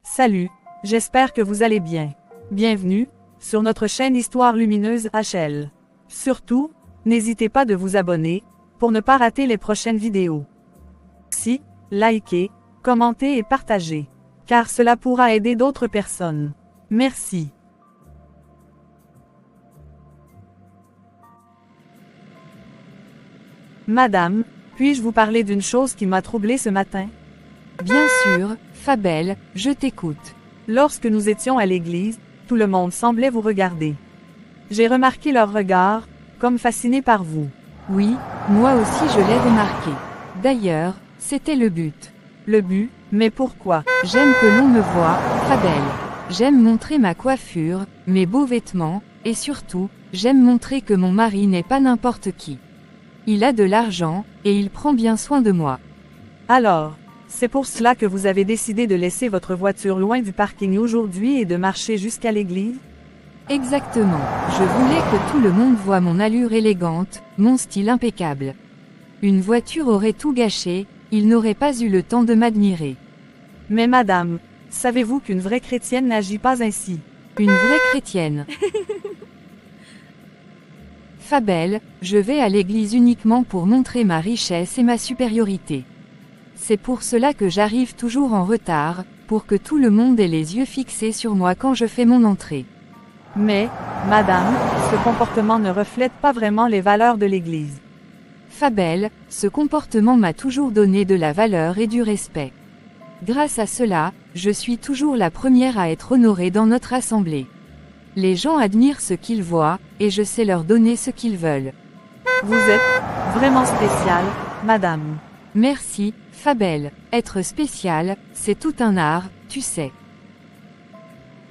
Salut, j'espère que vous allez bien. Bienvenue sur notre chaîne Histoire Lumineuse HL. Surtout, n'hésitez pas de vous abonner pour ne pas rater les prochaines vidéos. Si, likez, commentez et partagez, car cela pourra aider d'autres personnes. Merci. Madame, puis-je vous parler d'une chose qui m'a troublée ce matin? Bien sûr, Fabel, je t'écoute. Lorsque nous étions à l'église, tout le monde semblait vous regarder. J'ai remarqué leur regard, comme fasciné par vous. Oui, moi aussi je l'ai remarqué. D'ailleurs, c'était le but. Le but, mais pourquoi? J'aime que l'on me voie, Fabel. J'aime montrer ma coiffure, mes beaux vêtements, et surtout, j'aime montrer que mon mari n'est pas n'importe qui. Il a de l'argent, et il prend bien soin de moi. Alors, c'est pour cela que vous avez décidé de laisser votre voiture loin du parking aujourd'hui et de marcher jusqu'à l'église? Exactement. Je voulais que tout le monde voie mon allure élégante, mon style impeccable. Une voiture aurait tout gâché, il n'aurait pas eu le temps de m'admirer. Mais madame, savez-vous qu'une vraie chrétienne n'agit pas ainsi? Une vraie chrétienne. Fabel, je vais à l'église uniquement pour montrer ma richesse et ma supériorité. C'est pour cela que j'arrive toujours en retard, pour que tout le monde ait les yeux fixés sur moi quand je fais mon entrée. Mais, madame, ce comportement ne reflète pas vraiment les valeurs de l'église. Fabel, ce comportement m'a toujours donné de la valeur et du respect. Grâce à cela, je suis toujours la première à être honorée dans notre assemblée. Les gens admirent ce qu'ils voient, et je sais leur donner ce qu'ils veulent. Vous êtes vraiment spéciale, madame. Merci, Fabel. Être spécial, c'est tout un art, tu sais.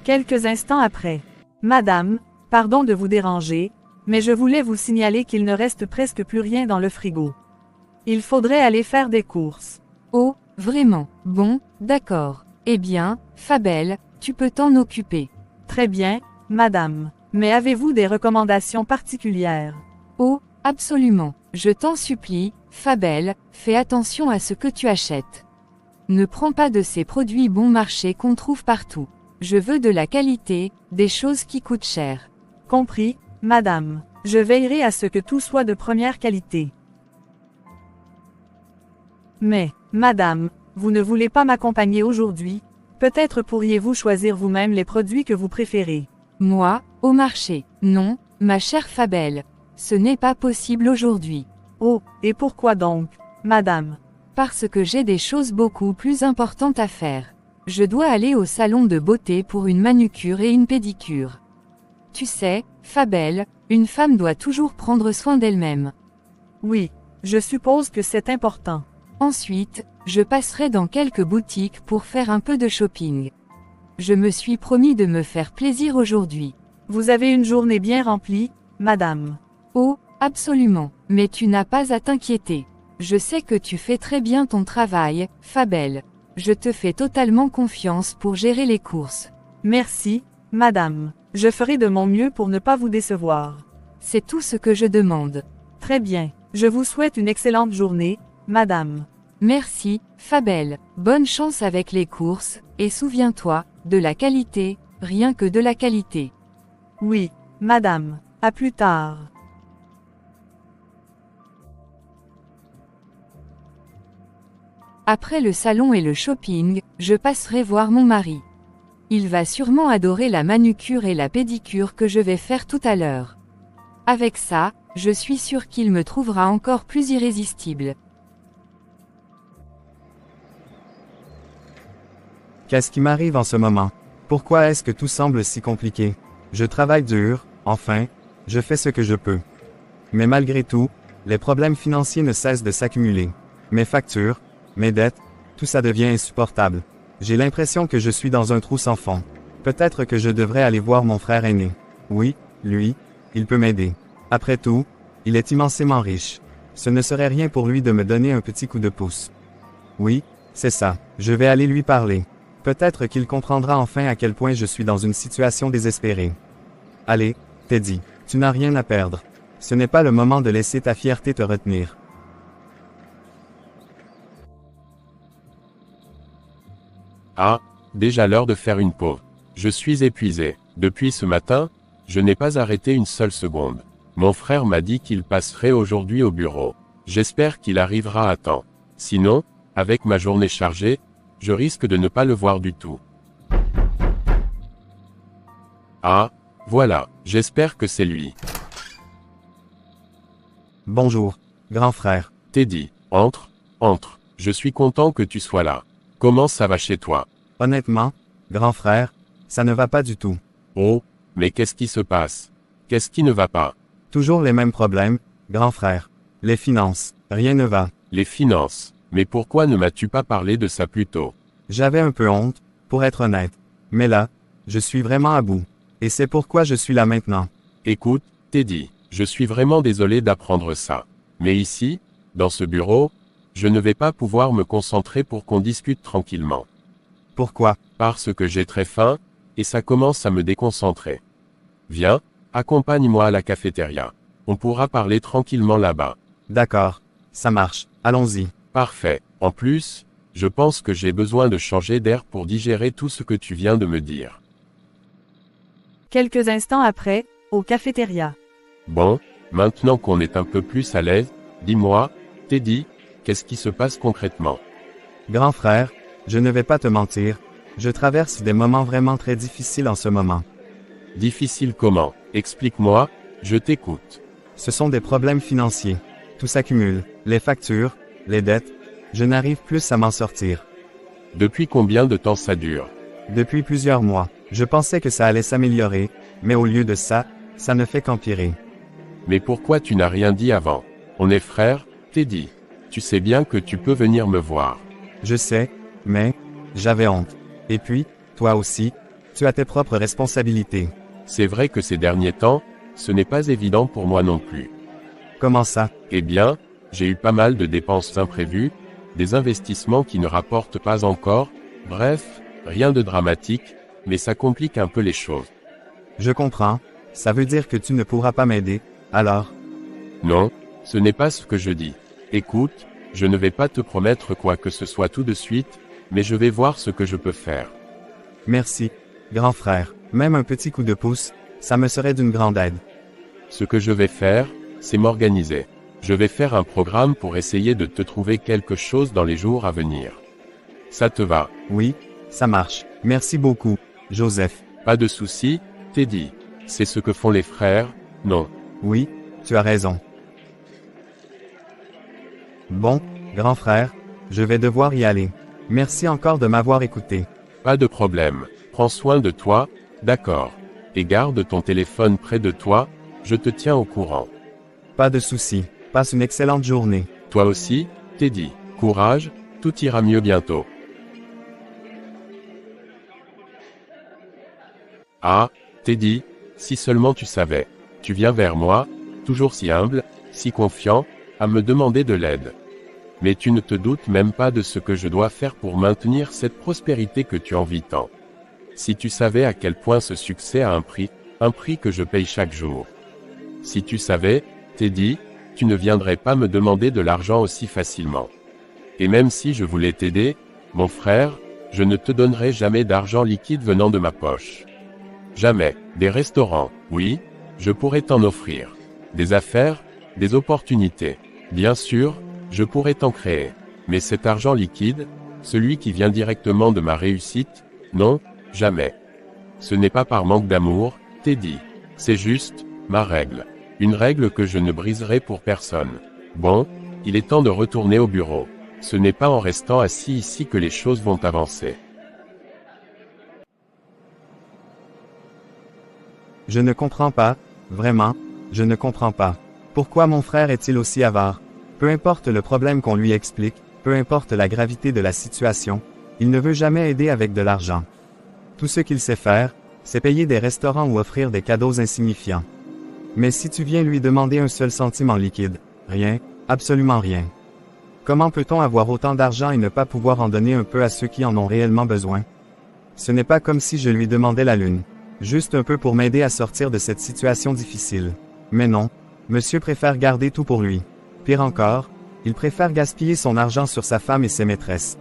Quelques instants après. Madame, pardon de vous déranger, mais je voulais vous signaler qu'il ne reste presque plus rien dans le frigo. Il faudrait aller faire des courses. Oh, vraiment? Bon, d'accord. Eh bien, Fabel, tu peux t'en occuper. Très bien, madame. Mais avez-vous des recommandations particulières? Oh, absolument. Je t'en supplie, Fabel, fais attention à ce que tu achètes. Ne prends pas de ces produits bon marché qu'on trouve partout. Je veux de la qualité, des choses qui coûtent cher. Compris, madame. Je veillerai à ce que tout soit de première qualité. Mais, madame, vous ne voulez pas m'accompagner aujourd'hui? Peut-être pourriez-vous choisir vous-même les produits que vous préférez. Moi, au marché? Non, ma chère Fabel. Ce n'est pas possible aujourd'hui. Oh, et pourquoi donc, madame? Parce que j'ai des choses beaucoup plus importantes à faire. Je dois aller au salon de beauté pour une manucure et une pédicure. Tu sais, Fabel, une femme doit toujours prendre soin d'elle-même. Oui, je suppose que c'est important. Ensuite, je passerai dans quelques boutiques pour faire un peu de shopping. Je me suis promis de me faire plaisir aujourd'hui. Vous avez une journée bien remplie, madame. Oh, absolument, mais tu n'as pas à t'inquiéter. Je sais que tu fais très bien ton travail, Fabel. Je te fais totalement confiance pour gérer les courses. Merci, madame. Je ferai de mon mieux pour ne pas vous décevoir. C'est tout ce que je demande. Très bien. Je vous souhaite une excellente journée, madame. Merci, Fabel. Bonne chance avec les courses, et souviens-toi, de la qualité, rien que de la qualité. Oui, madame. À plus tard. Après le salon et le shopping, je passerai voir mon mari. Il va sûrement adorer la manucure et la pédicure que je vais faire tout à l'heure. Avec ça, je suis sûre qu'il me trouvera encore plus irrésistible. Qu'est-ce qui m'arrive en ce moment? Pourquoi est-ce que tout semble si compliqué? Je travaille dur, enfin, je fais ce que je peux. Mais malgré tout, les problèmes financiers ne cessent de s'accumuler. Mes factures, mes dettes, tout ça devient insupportable. J'ai l'impression que je suis dans un trou sans fond. Peut-être que je devrais aller voir mon frère aîné. Oui, lui, il peut m'aider. Après tout, il est immensément riche. Ce ne serait rien pour lui de me donner un petit coup de pouce. Oui, c'est ça, je vais aller lui parler. Peut-être qu'il comprendra enfin à quel point je suis dans une situation désespérée. Allez, Teddy, tu n'as rien à perdre. Ce n'est pas le moment de laisser ta fierté te retenir. Ah, Déjà l'heure de faire une pause. Je suis épuisé. Depuis ce matin, je n'ai pas arrêté une seule seconde. Mon frère m'a dit qu'il passerait aujourd'hui au bureau. J'espère qu'il arrivera à temps. Sinon, avec ma journée chargée, je risque de ne pas le voir du tout. Ah, voilà, j'espère que c'est lui. Bonjour, grand frère. Teddy, entre, entre. Je suis content que tu sois là. Comment ça va chez toi? Honnêtement, grand frère, ça ne va pas du tout. Oh, mais qu'est-ce qui se passe? Qu'est-ce qui ne va pas? Toujours les mêmes problèmes, grand frère. Les finances, rien ne va. Les finances. Mais pourquoi ne m'as-tu pas parlé de ça plus tôt? J'avais un peu honte, pour être honnête. Mais là, je suis vraiment à bout. Et c'est pourquoi je suis là maintenant. Écoute, Teddy, je suis vraiment désolé d'apprendre ça. Mais ici, dans ce bureau, je ne vais pas pouvoir me concentrer pour qu'on discute tranquillement. Pourquoi? Parce que j'ai très faim, et ça commence à me déconcentrer. Viens, accompagne-moi à la cafétéria. On pourra parler tranquillement là-bas. D'accord, ça marche, allons-y. Parfait. En plus, je pense que j'ai besoin de changer d'air pour digérer tout ce que tu viens de me dire. Quelques instants après, au cafétéria. Bon, maintenant qu'on est un peu plus à l'aise, dis-moi, Teddy, qu'est-ce qui se passe concrètement? Grand frère, je ne vais pas te mentir, je traverse des moments vraiment très difficiles en ce moment. Difficile comment? Explique-moi, je t'écoute. Ce sont des problèmes financiers. Tout s'accumule, les factures, les dettes, je n'arrive plus à m'en sortir. Depuis combien de temps ça dure? Depuis plusieurs mois, je pensais que ça allait s'améliorer, mais au lieu de ça, ça ne fait qu'empirer. Mais pourquoi tu n'as rien dit avant? On est frères, Teddy. Tu sais bien que tu peux venir me voir. Je sais, mais, j'avais honte. Et puis, toi aussi, tu as tes propres responsabilités. C'est vrai que ces derniers temps, ce n'est pas évident pour moi non plus. Comment ça? Eh bien, j'ai eu pas mal de dépenses imprévues, des investissements qui ne rapportent pas encore, bref, rien de dramatique, mais ça complique un peu les choses. Je comprends, ça veut dire que tu ne pourras pas m'aider, alors? Non, ce n'est pas ce que je dis. Écoute, je ne vais pas te promettre quoi que ce soit tout de suite, mais je vais voir ce que je peux faire. Merci, grand frère. Même un petit coup de pouce, ça me serait d'une grande aide. Ce que je vais faire, c'est m'organiser. Je vais faire un programme pour essayer de te trouver quelque chose dans les jours à venir. Ça te va? Oui, ça marche. Merci beaucoup, Joseph. Pas de souci, Teddy. C'est ce que font les frères, non? Oui, tu as raison. Bon, grand frère, je vais devoir y aller. Merci encore de m'avoir écouté. Pas de problème. Prends soin de toi, d'accord. Et garde ton téléphone près de toi, je te tiens au courant. Pas de souci. Passe une excellente journée. Toi aussi, Teddy. Courage, tout ira mieux bientôt. Ah, Teddy, si seulement tu savais. Tu viens vers moi, toujours si humble, si confiant, à me demander de l'aide. Mais tu ne te doutes même pas de ce que je dois faire pour maintenir cette prospérité que tu envies tant. Si tu savais à quel point ce succès a un prix que je paye chaque jour. Si tu savais, Teddy, tu ne viendrais pas me demander de l'argent aussi facilement. Et même si je voulais t'aider, mon frère, je ne te donnerai jamais d'argent liquide venant de ma poche. Jamais. Des restaurants, oui, je pourrais t'en offrir. Des affaires, des opportunités. Bien sûr, je pourrais t'en créer. Mais cet argent liquide, celui qui vient directement de ma réussite, non, jamais. Ce n'est pas par manque d'amour, Teddy. C'est juste, ma règle. Une règle que je ne briserai pour personne. Bon, il est temps de retourner au bureau. Ce n'est pas en restant assis ici que les choses vont avancer. Je ne comprends pas, vraiment, je ne comprends pas. Pourquoi mon frère est-il aussi avare? Peu importe le problème qu'on lui explique, peu importe la gravité de la situation, il ne veut jamais aider avec de l'argent. Tout ce qu'il sait faire, c'est payer des restaurants ou offrir des cadeaux insignifiants. Mais si tu viens lui demander un seul centime en liquide, rien, absolument rien. Comment peut-on avoir autant d'argent et ne pas pouvoir en donner un peu à ceux qui en ont réellement besoin? Ce n'est pas comme si je lui demandais la lune. Juste un peu pour m'aider à sortir de cette situation difficile. Mais non, monsieur préfère garder tout pour lui. Pire encore, il préfère gaspiller son argent sur sa femme et ses maîtresses.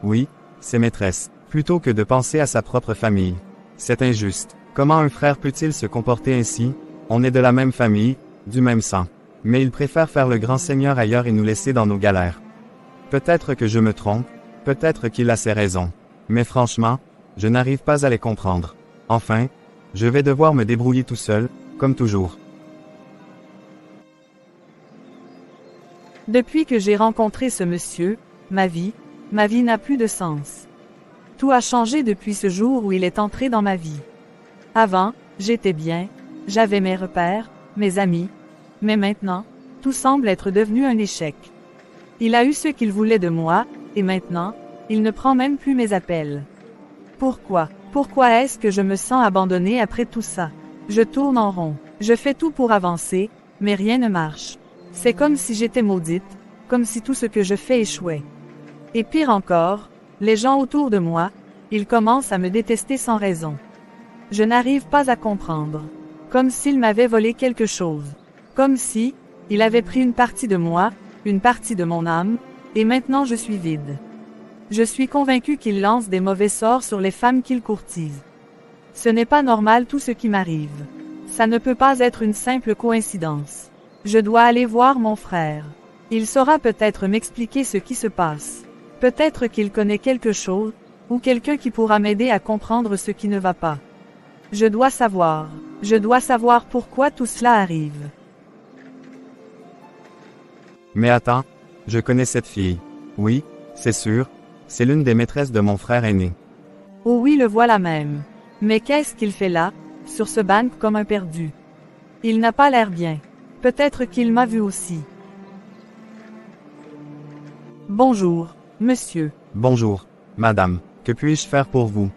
Oui, ses maîtresses. plutôt que de penser à sa propre famille. C'est injuste. Comment un frère peut-il se comporter ainsi? On est de la même famille, du même sang. Mais il préfère faire le grand Seigneur ailleurs et nous laisser dans nos galères. Peut-être que je me trompe, peut-être qu'il a ses raisons. Mais franchement, je n'arrive pas à les comprendre. Enfin, je vais devoir me débrouiller tout seul, comme toujours. Depuis que j'ai rencontré ce monsieur, ma vie n'a plus de sens. Tout a changé depuis ce jour où il est entré dans ma vie. Avant, j'étais bien, j'avais mes repères, mes amis. Mais maintenant, tout semble être devenu un échec. Il a eu ce qu'il voulait de moi, et maintenant, il ne prend même plus mes appels. Pourquoi? Pourquoi est-ce que je me sens abandonnée après tout ça? Je tourne en rond. Je fais tout pour avancer, mais rien ne marche. C'est comme si j'étais maudite, comme si tout ce que je fais échouait. Et pire encore, les gens autour de moi, ils commencent à me détester sans raison. Je n'arrive pas à comprendre. Comme s'il m'avait volé quelque chose. Comme si, il avait pris une partie de moi, une partie de mon âme, et maintenant je suis vide. Je suis convaincue qu'il lance des mauvais sorts sur les femmes qu'il courtise. Ce n'est pas normal tout ce qui m'arrive. Ça ne peut pas être une simple coïncidence. Je dois aller voir mon frère. Il saura peut-être m'expliquer ce qui se passe. Peut-être qu'il connaît quelque chose, ou quelqu'un qui pourra m'aider à comprendre ce qui ne va pas. Je dois savoir pourquoi tout cela arrive. Mais attends, je connais cette fille. Oui, c'est sûr, c'est l'une des maîtresses de mon frère aîné. Oh oui, le voilà même. Mais qu'est-ce qu'il fait là, sur ce banc comme un perdu? Il n'a pas l'air bien. Peut-être qu'il m'a vu aussi. Bonjour, monsieur. Bonjour, madame, que puis-je faire pour vous?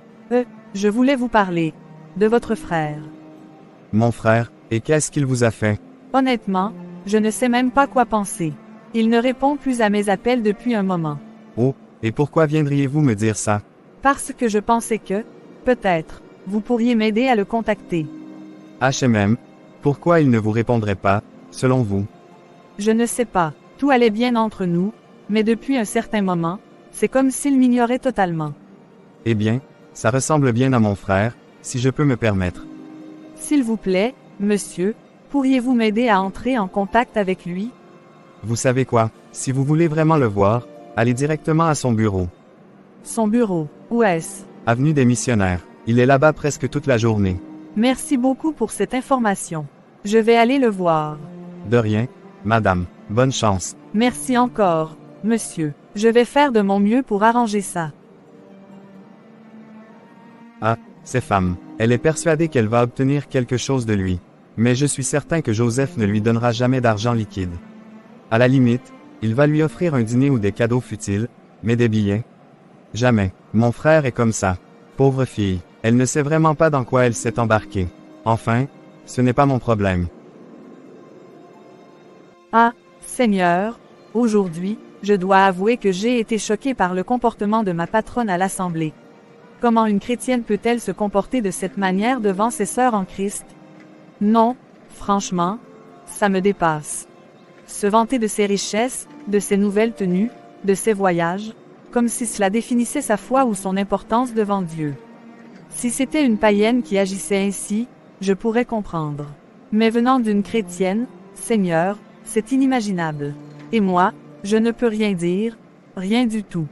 Je voulais vous parler de votre frère. Mon frère, et qu'est-ce qu'il vous a fait? Honnêtement, je ne sais même pas quoi penser. Il ne répond plus à mes appels depuis un moment. Oh, et pourquoi viendriez-vous me dire ça? Parce que je pensais que, peut-être, vous pourriez m'aider à le contacter. HMM, pourquoi il ne vous répondrait pas, selon vous? Je ne sais pas, tout allait bien entre nous, mais depuis un certain moment, c'est comme s'il m'ignorait totalement. Eh bien, ça ressemble bien à mon frère, si je peux me permettre. S'il vous plaît, monsieur, pourriez-vous m'aider à entrer en contact avec lui? Vous savez quoi, si vous voulez vraiment le voir, allez directement à son bureau. Son bureau, où est-ce? Avenue des Missionnaires. Il est là-bas presque toute la journée. Merci beaucoup pour cette information. Je vais aller le voir. De rien, madame. Bonne chance. Merci encore, monsieur. Je vais faire de mon mieux pour arranger ça. Ah, c'est femme. Elle est persuadée qu'elle va obtenir quelque chose de lui. Mais je suis certain que Joseph ne lui donnera jamais d'argent liquide. À la limite, il va lui offrir un dîner ou des cadeaux futiles, mais des billets? Jamais. Mon frère est comme ça. Pauvre fille. Elle ne sait vraiment pas dans quoi elle s'est embarquée. Enfin, ce n'est pas mon problème. Ah, Seigneur, aujourd'hui, je dois avouer que j'ai été choquée par le comportement de ma patronne à l'Assemblée. Comment une chrétienne peut-elle se comporter de cette manière devant ses sœurs en Christ? Non, franchement, ça me dépasse. Se vanter de ses richesses, de ses nouvelles tenues, de ses voyages, comme si cela définissait sa foi ou son importance devant Dieu. Si c'était une païenne qui agissait ainsi, je pourrais comprendre. Mais venant d'une chrétienne, Seigneur, c'est inimaginable. Et moi, je ne peux rien dire, rien du tout.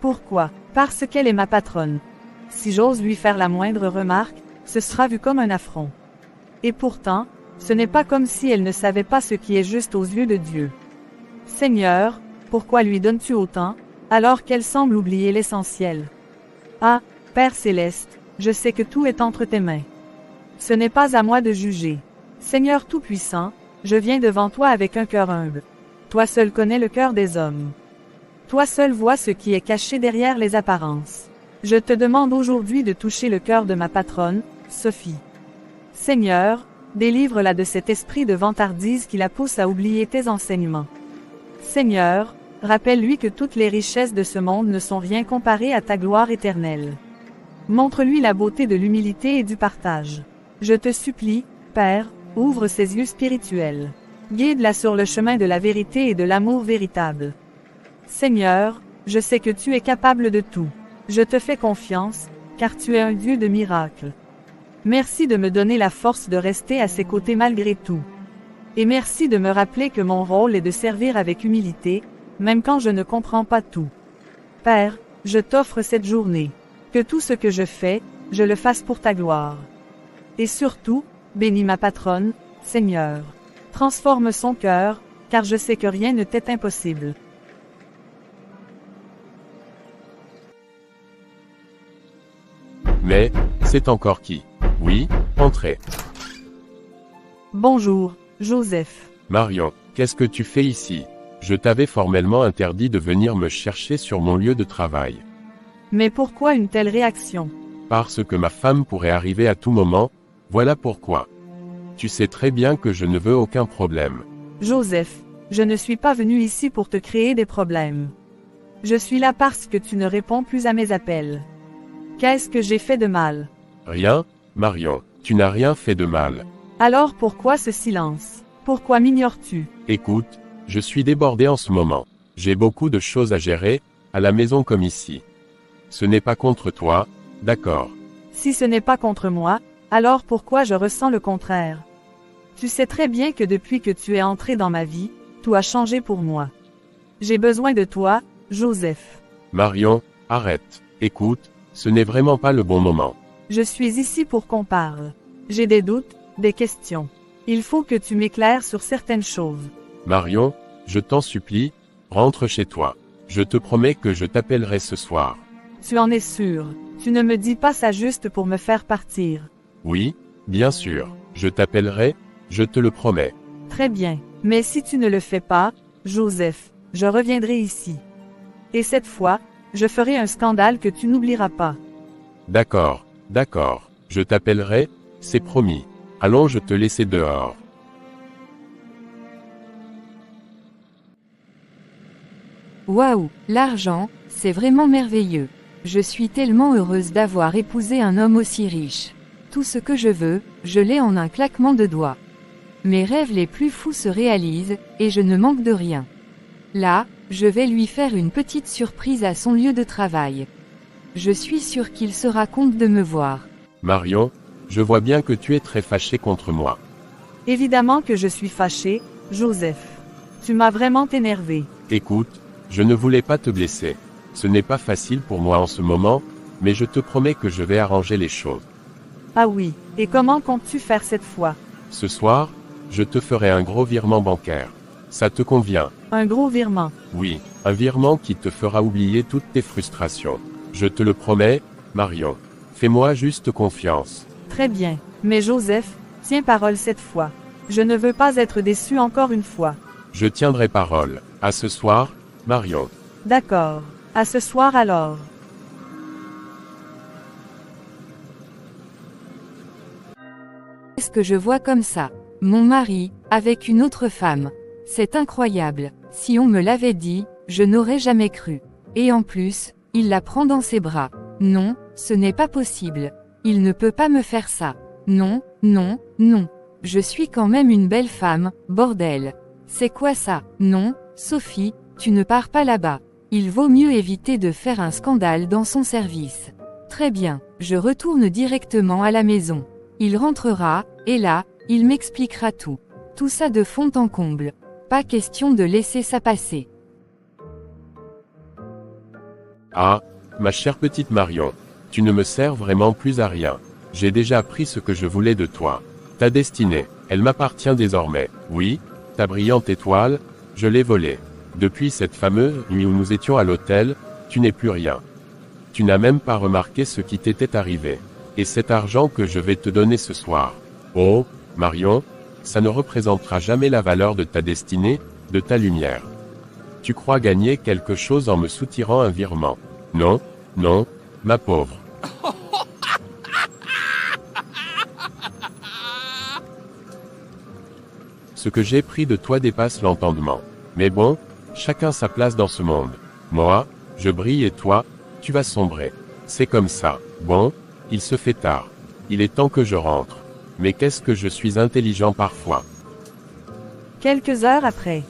Pourquoi? Parce qu'elle est ma patronne. Si j'ose lui faire la moindre remarque, ce sera vu comme un affront. Et pourtant, ce n'est pas comme si elle ne savait pas ce qui est juste aux yeux de Dieu. Seigneur, pourquoi lui donnes-tu autant, alors qu'elle semble oublier l'essentiel? Ah, Père céleste, je sais que tout est entre tes mains. Ce n'est pas à moi de juger. Seigneur Tout-Puissant, je viens devant toi avec un cœur humble. Toi seul connais le cœur des hommes. Toi seul vois ce qui est caché derrière les apparences. Je te demande aujourd'hui de toucher le cœur de ma patronne, Sophie. Seigneur, délivre-la de cet esprit de vantardise qui la pousse à oublier tes enseignements. Seigneur, rappelle-lui que toutes les richesses de ce monde ne sont rien comparées à ta gloire éternelle. Montre-lui la beauté de l'humilité et du partage. Je te supplie, Père, ouvre ses yeux spirituels. Guide-la sur le chemin de la vérité et de l'amour véritable. Seigneur, je sais que tu es capable de tout. Je te fais confiance, car tu es un Dieu de miracles. Merci de me donner la force de rester à ses côtés malgré tout. Et merci de me rappeler que mon rôle est de servir avec humilité, même quand je ne comprends pas tout. Père, je t'offre cette journée. Que tout ce que je fais, je le fasse pour ta gloire. Et surtout, bénis ma patronne, Seigneur. Transforme son cœur, car je sais que rien ne t'est impossible. Mais, c'est encore qui? Oui, entrez. Bonjour, Joseph. Marion, qu'est-ce que tu fais ici? Je t'avais formellement interdit de venir me chercher sur mon lieu de travail. Mais pourquoi une telle réaction? Parce que ma femme pourrait arriver à tout moment, voilà pourquoi. Tu sais très bien que je ne veux aucun problème. Joseph, je ne suis pas venu ici pour te créer des problèmes. Je suis là parce que tu ne réponds plus à mes appels. Qu'est-ce que j'ai fait de mal? Rien, Marion, tu n'as rien fait de mal. Alors pourquoi ce silence? Pourquoi m'ignores-tu? Écoute, je suis débordé en ce moment. J'ai beaucoup de choses à gérer, à la maison comme ici. Ce n'est pas contre toi, d'accord. Si ce n'est pas contre moi, alors pourquoi je ressens le contraire? Tu sais très bien que depuis que tu es entré dans ma vie, tout a changé pour moi. J'ai besoin de toi, Joseph. Marion, arrête. Écoute, ce n'est vraiment pas le bon moment. Je suis ici pour qu'on parle. J'ai des doutes, des questions. Il faut que tu m'éclaires sur certaines choses. Marion, je t'en supplie, rentre chez toi. Je te promets que je t'appellerai ce soir. Tu en es sûr? Tu ne me dis pas ça juste pour me faire partir. Oui, bien sûr, je t'appellerai, je te le promets. Très bien. Mais si tu ne le fais pas, Joseph, je reviendrai ici. Et cette fois, je ferai un scandale que tu n'oublieras pas. D'accord, d'accord, je t'appellerai, c'est promis. Allons, je te laisser dehors. Waouh, l'argent, c'est vraiment merveilleux. Je suis tellement heureuse d'avoir épousé un homme aussi riche. Tout ce que je veux, je l'ai en un claquement de doigts. Mes rêves les plus fous se réalisent, et je ne manque de rien. Là, je vais lui faire une petite surprise à son lieu de travail. Je suis sûre qu'il sera content de me voir. Marion, je vois bien que tu es très fâché contre moi. Évidemment que je suis fâché, Joseph. Tu m'as vraiment énervé. Écoute, je ne voulais pas te blesser. Ce n'est pas facile pour moi en ce moment, mais je te promets que je vais arranger les choses. Ah oui, et comment comptes-tu faire cette fois? Ce soir, je te ferai un gros virement bancaire. Ça te convient? Un gros virement. Oui, un virement qui te fera oublier toutes tes frustrations. Je te le promets, Marion. Fais-moi juste confiance. Très bien. Mais Joseph, tiens parole cette fois. Je ne veux pas être déçu encore une fois. Je tiendrai parole. À ce soir, Marion. D'accord. À ce soir alors. Qu'est-ce que je vois comme ça? Mon mari, avec une autre femme. C'est incroyable. Si on me l'avait dit, je n'aurais jamais cru. Et en plus, il la prend dans ses bras. Non, ce n'est pas possible. Il ne peut pas me faire ça. Non, non, non. Je suis quand même une belle femme, bordel. C'est quoi ça? Non, Sophie, tu ne pars pas là-bas. Il vaut mieux éviter de faire un scandale dans son service. Très bien, je retourne directement à la maison. Il rentrera, et là, il m'expliquera tout. Tout ça de fond en comble. Pas question de laisser ça passer. Ah, ma chère petite Marion. Tu ne me sers vraiment plus à rien. J'ai déjà appris ce que je voulais de toi. Ta destinée, elle m'appartient désormais. Oui, ta brillante étoile, je l'ai volée. Depuis cette fameuse nuit où nous étions à l'hôtel, tu n'es plus rien. Tu n'as même pas remarqué ce qui t'était arrivé. Et cet argent que je vais te donner ce soir. Oh, Marion, ça ne représentera jamais la valeur de ta destinée, de ta lumière. Tu crois gagner quelque chose en me soutirant un virement. Non, non, ma pauvre. Ce que j'ai pris de toi dépasse l'entendement. Mais bon, chacun sa place dans ce monde. Moi, je brille et toi, tu vas sombrer. C'est comme ça. Bon, il se fait tard. Il est temps que je rentre. Mais qu'est-ce que je suis intelligent parfois. Quelques heures après.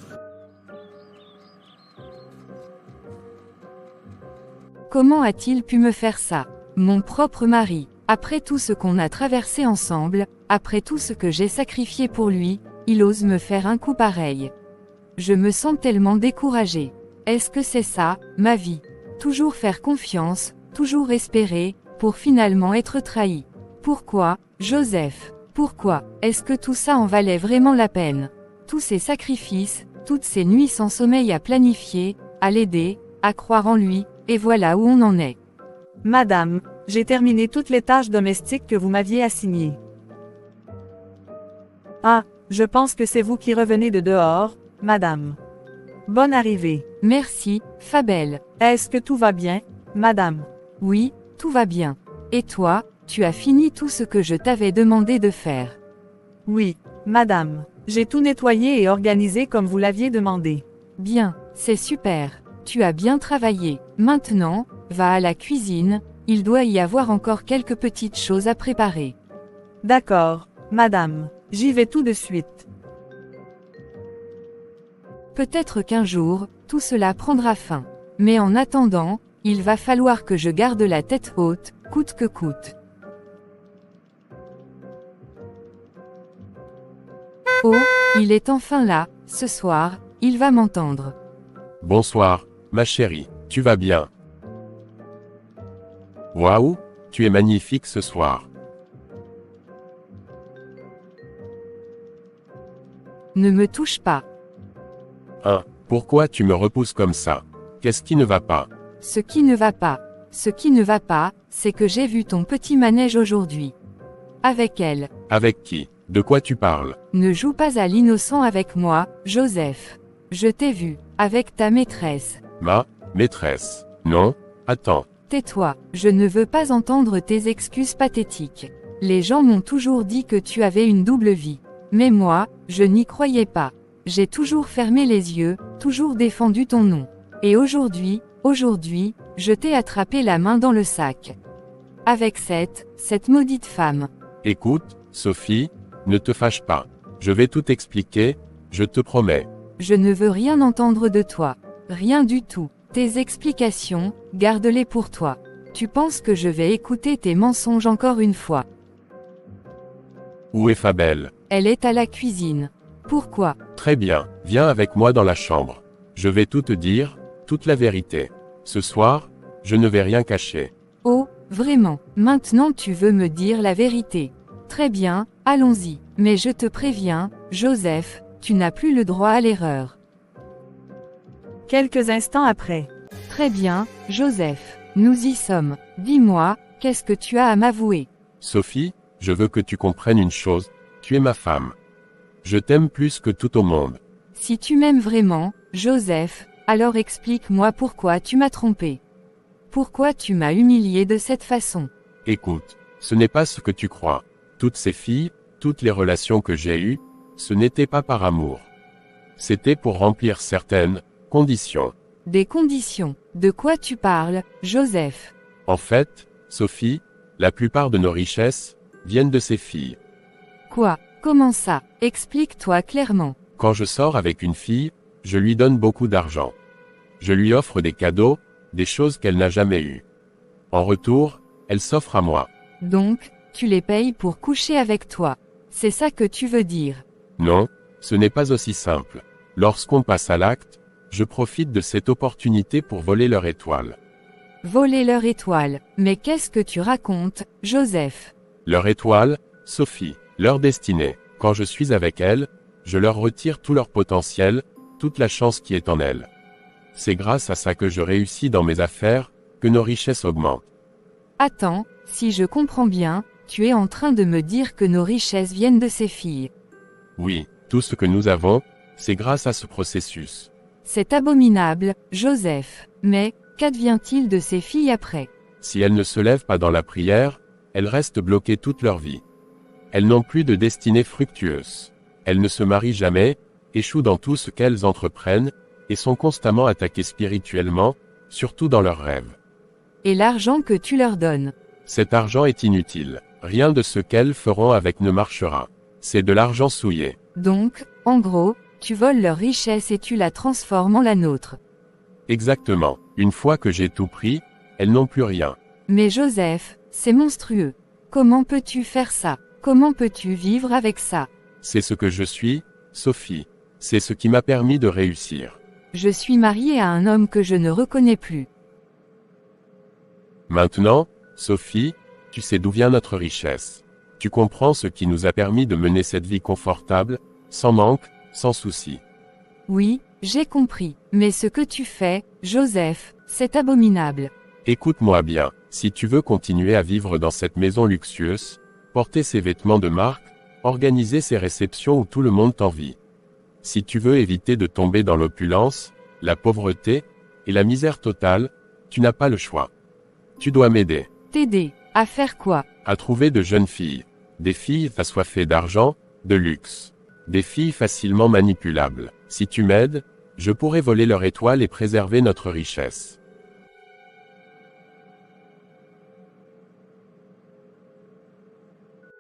Comment a-t-il pu me faire ça? Mon propre mari. Après tout ce qu'on a traversé ensemble, après tout ce que j'ai sacrifié pour lui, il ose me faire un coup pareil. Je me sens tellement découragée. Est-ce que c'est ça, ma vie? Toujours faire confiance, toujours espérer, pour finalement être trahi. Pourquoi, Joseph? Pourquoi? Est-ce que tout ça en valait vraiment la peine? Tous ces sacrifices, toutes ces nuits sans sommeil à planifier, à l'aider, à croire en lui, et voilà où on en est. Madame, j'ai terminé toutes les tâches domestiques que vous m'aviez assignées. Ah, je pense que c'est vous qui revenez de dehors, madame. Bonne arrivée. Merci, Fabelle. Est-ce que tout va bien, madame? Oui, tout va bien. Et toi, tu as fini tout ce que je t'avais demandé de faire? Oui, madame. J'ai tout nettoyé et organisé comme vous l'aviez demandé. Bien, c'est super. Tu as bien travaillé. Maintenant, va à la cuisine, il doit y avoir encore quelques petites choses à préparer. D'accord, madame. J'y vais tout de suite. Peut-être qu'un jour, tout cela prendra fin. Mais en attendant, il va falloir que je garde la tête haute, coûte que coûte. Oh, il est enfin là, ce soir, il va m'entendre. Bonsoir, ma chérie, tu vas bien? Waouh, tu es magnifique ce soir. Ne me touche pas. Pourquoi tu me repousses comme ça? Qu'est-ce qui ne va pas? Ce qui ne va pas. Ce qui ne va pas, c'est que j'ai vu ton petit manège aujourd'hui. Avec elle. Avec qui? De quoi tu parles? Ne joue pas à l'innocent avec moi, Joseph. Je t'ai vu, avec ta maîtresse. Ma maîtresse. Non? Attends. Tais-toi, je ne veux pas entendre tes excuses pathétiques. Les gens m'ont toujours dit que tu avais une double vie. Mais moi, je n'y croyais pas. J'ai toujours fermé les yeux, toujours défendu ton nom. Et aujourd'hui, je t'ai attrapé la main dans le sac. Avec cette maudite femme. Écoute, Sophie, ne te fâche pas. Je vais tout expliquer, je te promets. Je ne veux rien entendre de toi. Rien du tout. Tes explications, garde-les pour toi. Tu penses que je vais écouter tes mensonges encore une fois? Où est Fabelle? Elle est à la cuisine. Pourquoi? Très bien, viens avec moi dans la chambre. Je vais tout te dire, toute la vérité. Ce soir, je ne vais rien cacher. Oh, vraiment, maintenant tu veux me dire la vérité. Très bien, allons-y. Mais je te préviens, Joseph, tu n'as plus le droit à l'erreur. Quelques instants après. Très bien, Joseph, nous y sommes. Dis-moi, qu'est-ce que tu as à m'avouer? Sophie, je veux que tu comprennes une chose, tu es ma femme. Je t'aime plus que tout au monde. Si tu m'aimes vraiment, Joseph, alors explique-moi pourquoi tu m'as trompé. Pourquoi tu m'as humilié de cette façon? Écoute, ce n'est pas ce que tu crois. Toutes ces filles, toutes les relations que j'ai eues, ce n'était pas par amour. C'était pour remplir certaines conditions. Des conditions? De quoi tu parles, Joseph? En fait, Sophie, la plupart de nos richesses viennent de ces filles. Quoi? Comment ça? Explique-toi clairement. Quand je sors avec une fille, je lui donne beaucoup d'argent. Je lui offre des cadeaux, des choses qu'elle n'a jamais eues. En retour, elle s'offre à moi. Donc, tu les payes pour coucher avec toi. C'est ça que tu veux dire? Non, ce n'est pas aussi simple. Lorsqu'on passe à l'acte, je profite de cette opportunité pour voler leur étoile. Voler leur étoile. Mais qu'est-ce que tu racontes, Joseph? Leur étoile, Sophie, leur destinée. Quand je suis avec elles, je leur retire tout leur potentiel, toute la chance qui est en elles. C'est grâce à ça que je réussis dans mes affaires, que nos richesses augmentent. Attends, si je comprends bien, tu es en train de me dire que nos richesses viennent de ces filles. Oui, tout ce que nous avons, c'est grâce à ce processus. C'est abominable, Joseph. Mais, qu'advient-il de ces filles après? Si elles ne se lèvent pas dans la prière, elles restent bloquées toute leur vie. Elles n'ont plus de destinée fructueuse. Elles ne se marient jamais, échouent dans tout ce qu'elles entreprennent, et sont constamment attaquées spirituellement, surtout dans leurs rêves. Et l'argent que tu leur donnes? Cet argent est inutile. Rien de ce qu'elles feront avec ne marchera. C'est de l'argent souillé. Donc, en gros, tu voles leur richesse et tu la transformes en la nôtre. Exactement. Une fois que j'ai tout pris, elles n'ont plus rien. Mais Joseph, c'est monstrueux. Comment peux-tu faire ça? Comment peux-tu vivre avec ça? C'est ce que je suis, Sophie. C'est ce qui m'a permis de réussir. Je suis mariée à un homme que je ne reconnais plus. Maintenant, Sophie, tu sais d'où vient notre richesse. Tu comprends ce qui nous a permis de mener cette vie confortable, sans manque, sans souci. Oui, j'ai compris. Mais ce que tu fais, Joseph, c'est abominable. Écoute-moi bien, si tu veux continuer à vivre dans cette maison luxueuse, porter ces vêtements de marque, organiser ces réceptions où tout le monde t'envie. Si tu veux éviter de tomber dans l'opulence, la pauvreté, et la misère totale, tu n'as pas le choix. Tu dois m'aider. T'aider, à faire quoi? À trouver de jeunes filles. Des filles assoiffées d'argent, de luxe. Des filles facilement manipulables. Si tu m'aides, je pourrai voler leur étoile et préserver notre richesse.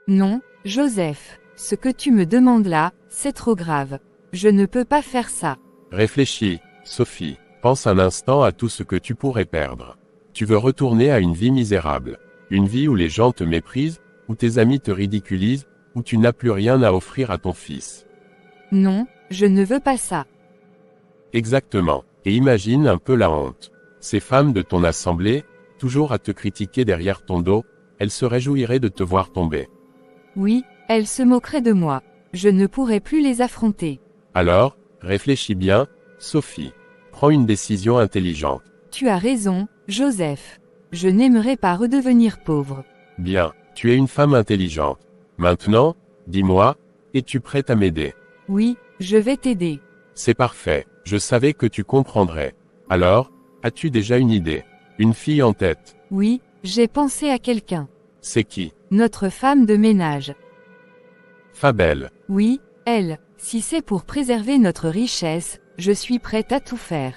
Non, Joseph, ce que tu me demandes là, c'est trop grave. Je ne peux pas faire ça. Réfléchis, Sophie. Pense un instant à tout ce que tu pourrais perdre. Tu veux retourner à une vie misérable. Une vie où les gens te méprisent, où tes amis te ridiculisent, où tu n'as plus rien à offrir à ton fils. Non, je ne veux pas ça. Exactement. Et imagine un peu la honte. Ces femmes de ton assemblée, toujours à te critiquer derrière ton dos, elles se réjouiraient de te voir tomber. Oui, elles se moqueraient de moi. Je ne pourrais plus les affronter. Alors, réfléchis bien, Sophie. Prends une décision intelligente. Tu as raison, Joseph. Je n'aimerais pas redevenir pauvre. Bien, tu es une femme intelligente. Maintenant, dis-moi, es-tu prête à m'aider? Oui, je vais t'aider. C'est parfait, je savais que tu comprendrais. Alors, as-tu déjà une idée? Une fille en tête? Oui, j'ai pensé à quelqu'un. C'est qui? Notre femme de ménage. Fabelle. Oui, elle. Si c'est pour préserver notre richesse, je suis prête à tout faire.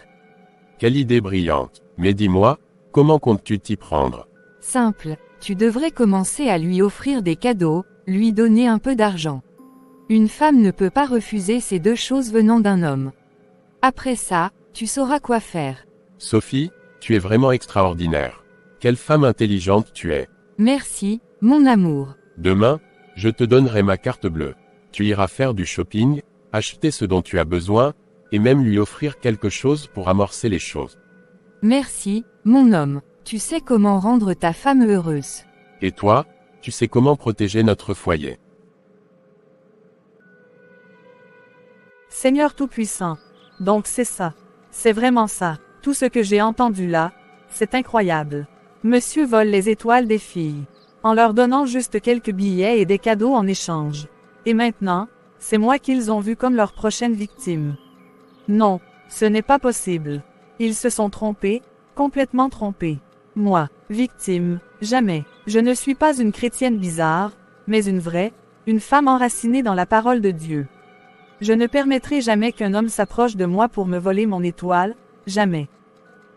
Quelle idée brillante. Mais dis-moi, comment comptes-tu t'y prendre? Simple, tu devrais commencer à lui offrir des cadeaux, lui donner un peu d'argent. Une femme ne peut pas refuser ces deux choses venant d'un homme. Après ça, tu sauras quoi faire. Sophie, tu es vraiment extraordinaire. Quelle femme intelligente tu es. Merci, mon amour. Demain, je te donnerai ma carte bleue. Tu iras faire du shopping, acheter ce dont tu as besoin, et même lui offrir quelque chose pour amorcer les choses. Merci, mon homme. Tu sais comment rendre ta femme heureuse. Et toi, tu sais comment protéger notre foyer. Seigneur Tout-Puissant. Donc c'est ça. C'est vraiment ça. Tout ce que j'ai entendu là, c'est incroyable. Monsieur vole les étoiles des filles, en leur donnant juste quelques billets et des cadeaux en échange. Et maintenant, c'est moi qu'ils ont vu comme leur prochaine victime. Non, ce n'est pas possible. Ils se sont trompés, complètement trompés. Moi, victime, jamais. Je ne suis pas une chrétienne bizarre, mais une vraie, une femme enracinée dans la parole de Dieu. Je ne permettrai jamais qu'un homme s'approche de moi pour me voler mon étoile, jamais.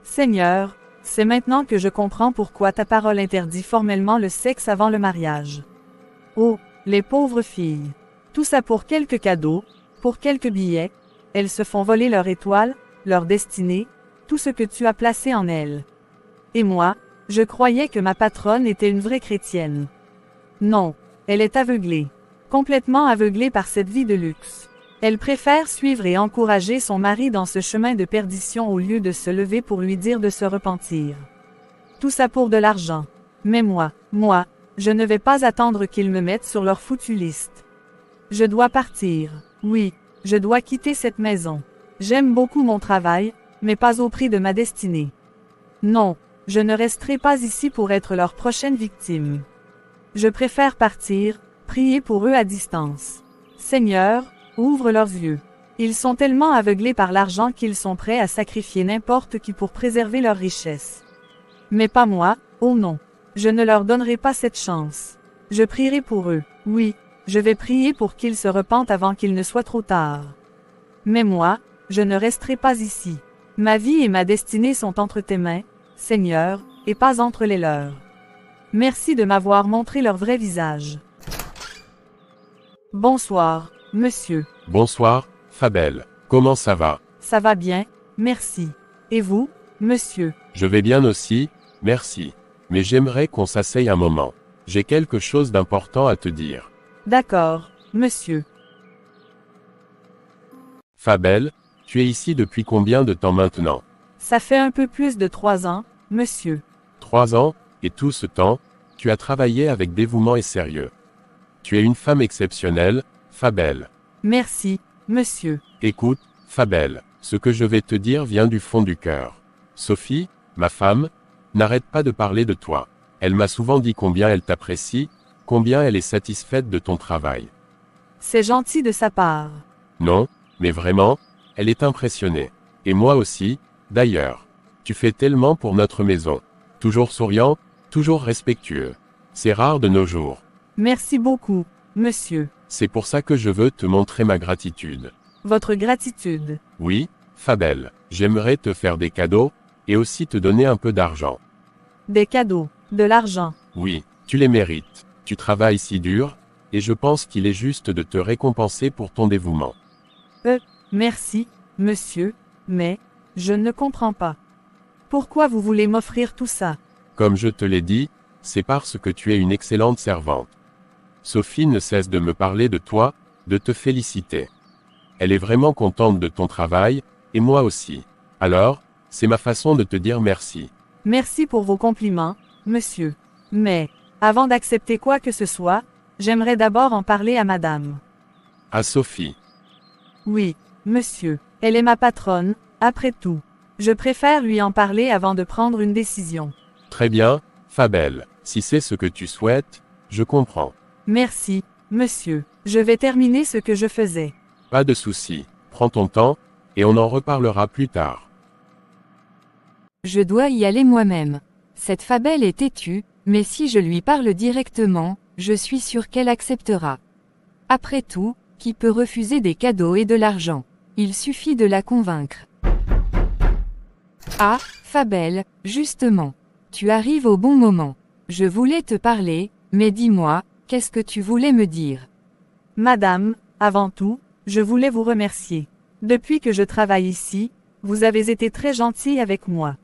Seigneur, c'est maintenant que je comprends pourquoi ta parole interdit formellement le sexe avant le mariage. Oh, les pauvres filles. Tout ça pour quelques cadeaux, pour quelques billets, elles se font voler leur étoile, leur destinée, tout ce que tu as placé en elles. Et moi, je croyais que ma patronne était une vraie chrétienne. Non, elle est aveuglée. Complètement aveuglée par cette vie de luxe. Elle préfère suivre et encourager son mari dans ce chemin de perdition au lieu de se lever pour lui dire de se repentir. Tout ça pour de l'argent. Mais moi, je ne vais pas attendre qu'ils me mettent sur leur foutue liste. Je dois partir. Oui, je dois quitter cette maison. J'aime beaucoup mon travail, mais pas au prix de ma destinée. Non, je ne resterai pas ici pour être leur prochaine victime. Je préfère partir, prier pour eux à distance. Seigneur, ouvre leurs yeux. Ils sont tellement aveuglés par l'argent qu'ils sont prêts à sacrifier n'importe qui pour préserver leur richesse. Mais pas moi, oh non. Je ne leur donnerai pas cette chance. Je prierai pour eux. Oui, je vais prier pour qu'ils se repentent avant qu'il ne soit trop tard. Mais moi, je ne resterai pas ici. Ma vie et ma destinée sont entre tes mains, Seigneur, et pas entre les leurs. Merci de m'avoir montré leur vrai visage. Bonsoir, monsieur. Bonsoir, Fabelle. Comment ça va? Ça va bien, merci. Et vous, monsieur? Je vais bien aussi, Merci. Mais j'aimerais qu'on s'asseye un moment. J'ai quelque chose d'important à te dire. D'accord, monsieur. Fabel, tu es ici depuis combien de temps maintenant? Ça fait un peu plus de 3 ans, monsieur. 3 ans, et tout ce temps, tu as travaillé avec dévouement et sérieux. Tu es une femme exceptionnelle, Fabel. Merci, monsieur. Écoute, Fabel, ce que je vais te dire vient du fond du cœur. Sophie, ma femme, n'arrête pas de parler de toi. Elle m'a souvent dit combien elle t'apprécie, combien elle est satisfaite de ton travail. C'est gentil de sa part. Non, mais vraiment, elle est impressionnée. Et moi aussi, d'ailleurs. Tu fais tellement pour notre maison. Toujours souriant, toujours respectueux. C'est rare de nos jours. Merci beaucoup, monsieur. C'est pour ça que je veux te montrer ma gratitude. Votre gratitude. Oui, Fabel, j'aimerais te faire des cadeaux, et aussi te donner un peu d'argent. Des cadeaux, de l'argent. Oui, tu les mérites. Tu travailles si dur, et je pense qu'il est juste de te récompenser pour ton dévouement. Merci, monsieur, mais, je ne comprends pas. Pourquoi vous voulez m'offrir tout ça? Comme je te l'ai dit, c'est parce que tu es une excellente servante. Sophie ne cesse de me parler de toi, de te féliciter. Elle est vraiment contente de ton travail, et moi aussi. Alors, c'est ma façon de te dire merci. Merci pour vos compliments, monsieur. Mais, avant d'accepter quoi que ce soit, j'aimerais d'abord en parler à madame. À Sophie. Oui, monsieur. Elle est ma patronne, après tout. Je préfère lui en parler avant de prendre une décision. Très bien, Fabel. Si c'est ce que tu souhaites, je comprends. Merci, monsieur. Je vais terminer ce que je faisais. Pas de souci. Prends ton temps, et on en reparlera plus tard. Je dois y aller moi-même. Cette Fabel est têtue, mais si je lui parle directement, je suis sûre qu'elle acceptera. Après tout, qui peut refuser des cadeaux et de l'argent? Il suffit de la convaincre. Ah, Fabel, justement. Tu arrives au bon moment. Je voulais te parler, mais dis-moi, qu'est-ce que tu voulais me dire? Madame, avant tout, je voulais vous remercier. Depuis que je travaille ici, vous avez été très gentille avec moi.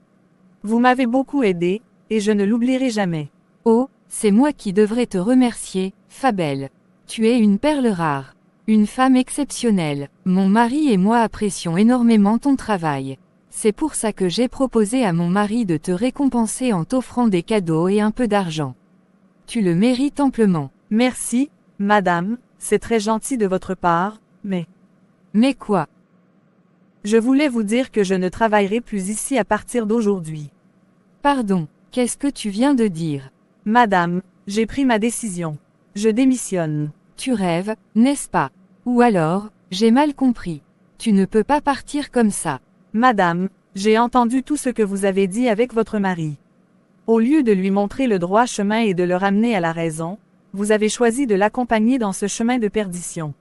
Vous m'avez beaucoup aidé, et je ne l'oublierai jamais. Oh, c'est moi qui devrais te remercier, Fabel. Tu es une perle rare. Une femme exceptionnelle. Mon mari et moi apprécions énormément ton travail. C'est pour ça que j'ai proposé à mon mari de te récompenser en t'offrant des cadeaux et un peu d'argent. Tu le mérites amplement. Merci, madame, c'est très gentil de votre part, mais... Mais quoi? Je voulais vous dire que je ne travaillerai plus ici à partir d'aujourd'hui. Pardon, qu'est-ce que tu viens de dire? Madame, j'ai pris ma décision. Je démissionne. Tu rêves, n'est-ce pas? Ou alors, j'ai mal compris. Tu ne peux pas partir comme ça. Madame, j'ai entendu tout ce que vous avez dit avec votre mari. Au lieu de lui montrer le droit chemin et de le ramener à la raison, vous avez choisi de l'accompagner dans ce chemin de perdition.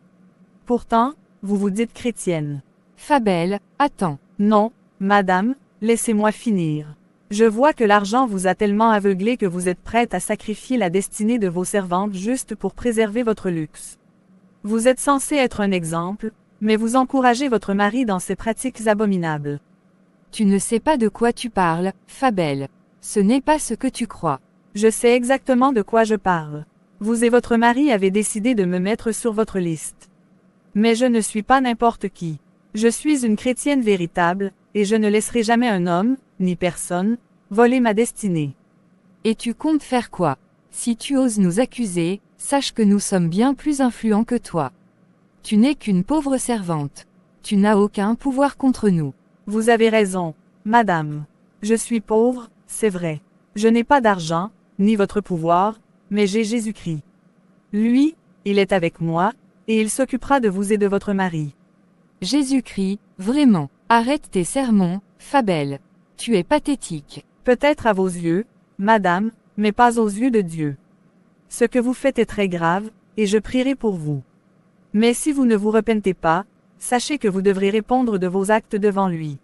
Pourtant, vous vous dites chrétienne. Fabel, attends. Non, madame, laissez-moi finir. Je vois que l'argent vous a tellement aveuglé que vous êtes prête à sacrifier la destinée de vos servantes juste pour préserver votre luxe. Vous êtes censé être un exemple, mais vous encouragez votre mari dans ses pratiques abominables. Tu ne sais pas de quoi tu parles, Fabel. Ce n'est pas ce que tu crois. Je sais exactement de quoi je parle. Vous et votre mari avez décidé de me mettre sur votre liste. Mais je ne suis pas n'importe qui. Je suis une chrétienne véritable, et je ne laisserai jamais un homme, ni personne, voler ma destinée. Et tu comptes faire quoi? Si tu oses nous accuser, sache que nous sommes bien plus influents que toi. Tu n'es qu'une pauvre servante. Tu n'as aucun pouvoir contre nous. Vous avez raison, madame. Je suis pauvre, c'est vrai. Je n'ai pas d'argent, ni votre pouvoir, mais j'ai Jésus-Christ. Lui, il est avec moi, et il s'occupera de vous et de votre mari. Jésus-Christ, vraiment, arrête tes sermons, Fabel. Tu es pathétique. Peut-être à vos yeux, madame, mais pas aux yeux de Dieu. Ce que vous faites est très grave, et je prierai pour vous. Mais si vous ne vous repentez pas, sachez que vous devrez répondre de vos actes devant lui.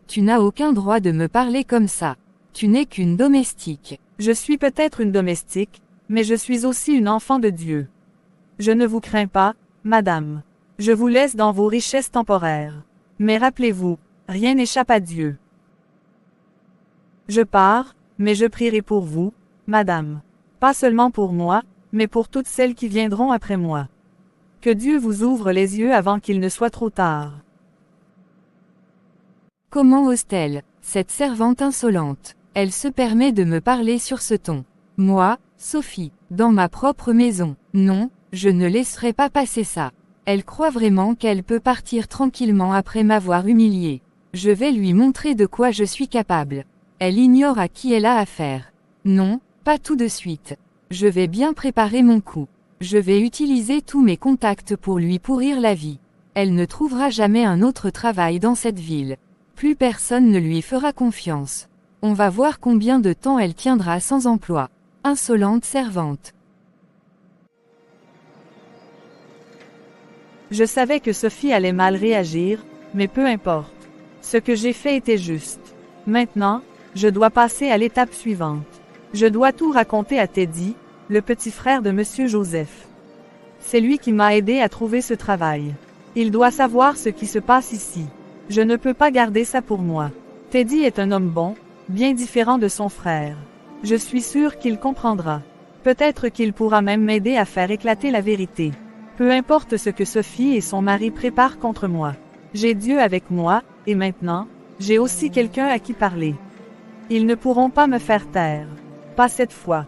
Tu n'as aucun droit de me parler comme ça. Tu n'es qu'une domestique. Je suis peut-être une domestique, mais je suis aussi une enfant de Dieu. Je ne vous crains pas, madame. Je vous laisse dans vos richesses temporaires. Mais rappelez-vous, rien n'échappe à Dieu. Je pars, Mais je prierai pour vous, madame. Pas seulement pour moi, mais pour toutes celles qui viendront après moi. Que Dieu vous ouvre les yeux avant qu'il ne soit trop tard. Comment ose-t-elle, cette servante insolente? Elle se permet de me parler sur ce ton. Moi, Sophie, dans ma propre maison. Non, je ne laisserai pas passer ça. Elle croit vraiment qu'elle peut partir tranquillement après m'avoir humiliée. Je vais lui montrer de quoi je suis capable. Elle ignore à qui elle a affaire. Non, pas tout de suite. Je vais bien préparer mon coup. Je vais utiliser tous mes contacts pour lui pourrir la vie. Elle ne trouvera jamais un autre travail dans cette ville. Plus personne ne lui fera confiance. On va voir combien de temps elle tiendra sans emploi. Insolente servante. Je savais que Sophie allait mal réagir, mais peu importe. Ce que j'ai fait était juste. Maintenant, je dois passer à l'étape suivante. Je dois tout raconter à Teddy, le petit frère de Monsieur Joseph. C'est lui qui m'a aidé à trouver ce travail. Il doit savoir ce qui se passe ici. Je ne peux pas garder ça pour moi. Teddy est un homme bon, bien différent de son frère. Je suis sûre qu'il comprendra. Peut-être qu'il pourra même m'aider à faire éclater la vérité. Peu importe ce que Sophie et son mari préparent contre moi. J'ai Dieu avec moi, et maintenant, j'ai aussi quelqu'un à qui parler. Ils ne pourront pas me faire taire. Pas cette fois.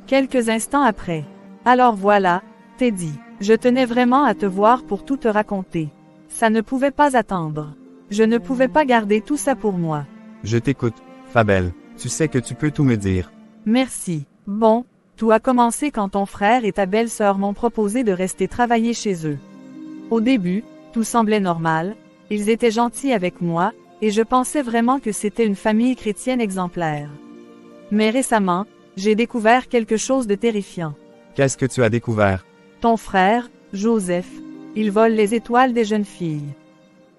Quelques instants après. Alors voilà, Teddy, je tenais vraiment à te voir pour tout te raconter. Ça ne pouvait pas attendre. Je ne pouvais pas garder tout ça pour moi. Je t'écoute, Fabel. Tu sais que tu peux tout me dire. Merci. Bon, tout a commencé quand ton frère et ta belle-sœur m'ont proposé de rester travailler chez eux. Au début, tout semblait normal, ils étaient gentils avec moi, et je pensais vraiment que c'était une famille chrétienne exemplaire. Mais récemment, j'ai découvert quelque chose de terrifiant. Qu'est-ce que tu as découvert? Ton frère, Joseph, il vole les étoiles des jeunes filles.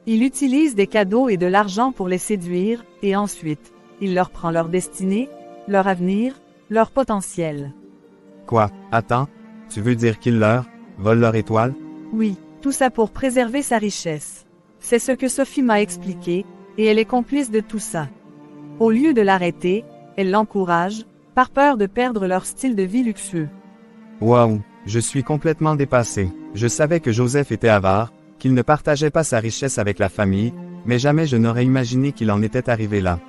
Il utilise des cadeaux et de l'argent pour les séduire, et ensuite, il leur prend leur destinée, leur avenir, leur potentiel. Quoi? Attends, tu veux dire qu'il leur vole leur étoile? Oui, tout ça pour préserver sa richesse. C'est ce que Sophie m'a expliqué, et elle est complice de tout ça. Au lieu de l'arrêter, elle l'encourage, par peur de perdre leur style de vie luxueux. Waouh, je suis complètement dépassé. Je savais que Joseph était avare, qu'il ne partageait pas sa richesse avec la famille, mais jamais je n'aurais imaginé qu'il en était arrivé là.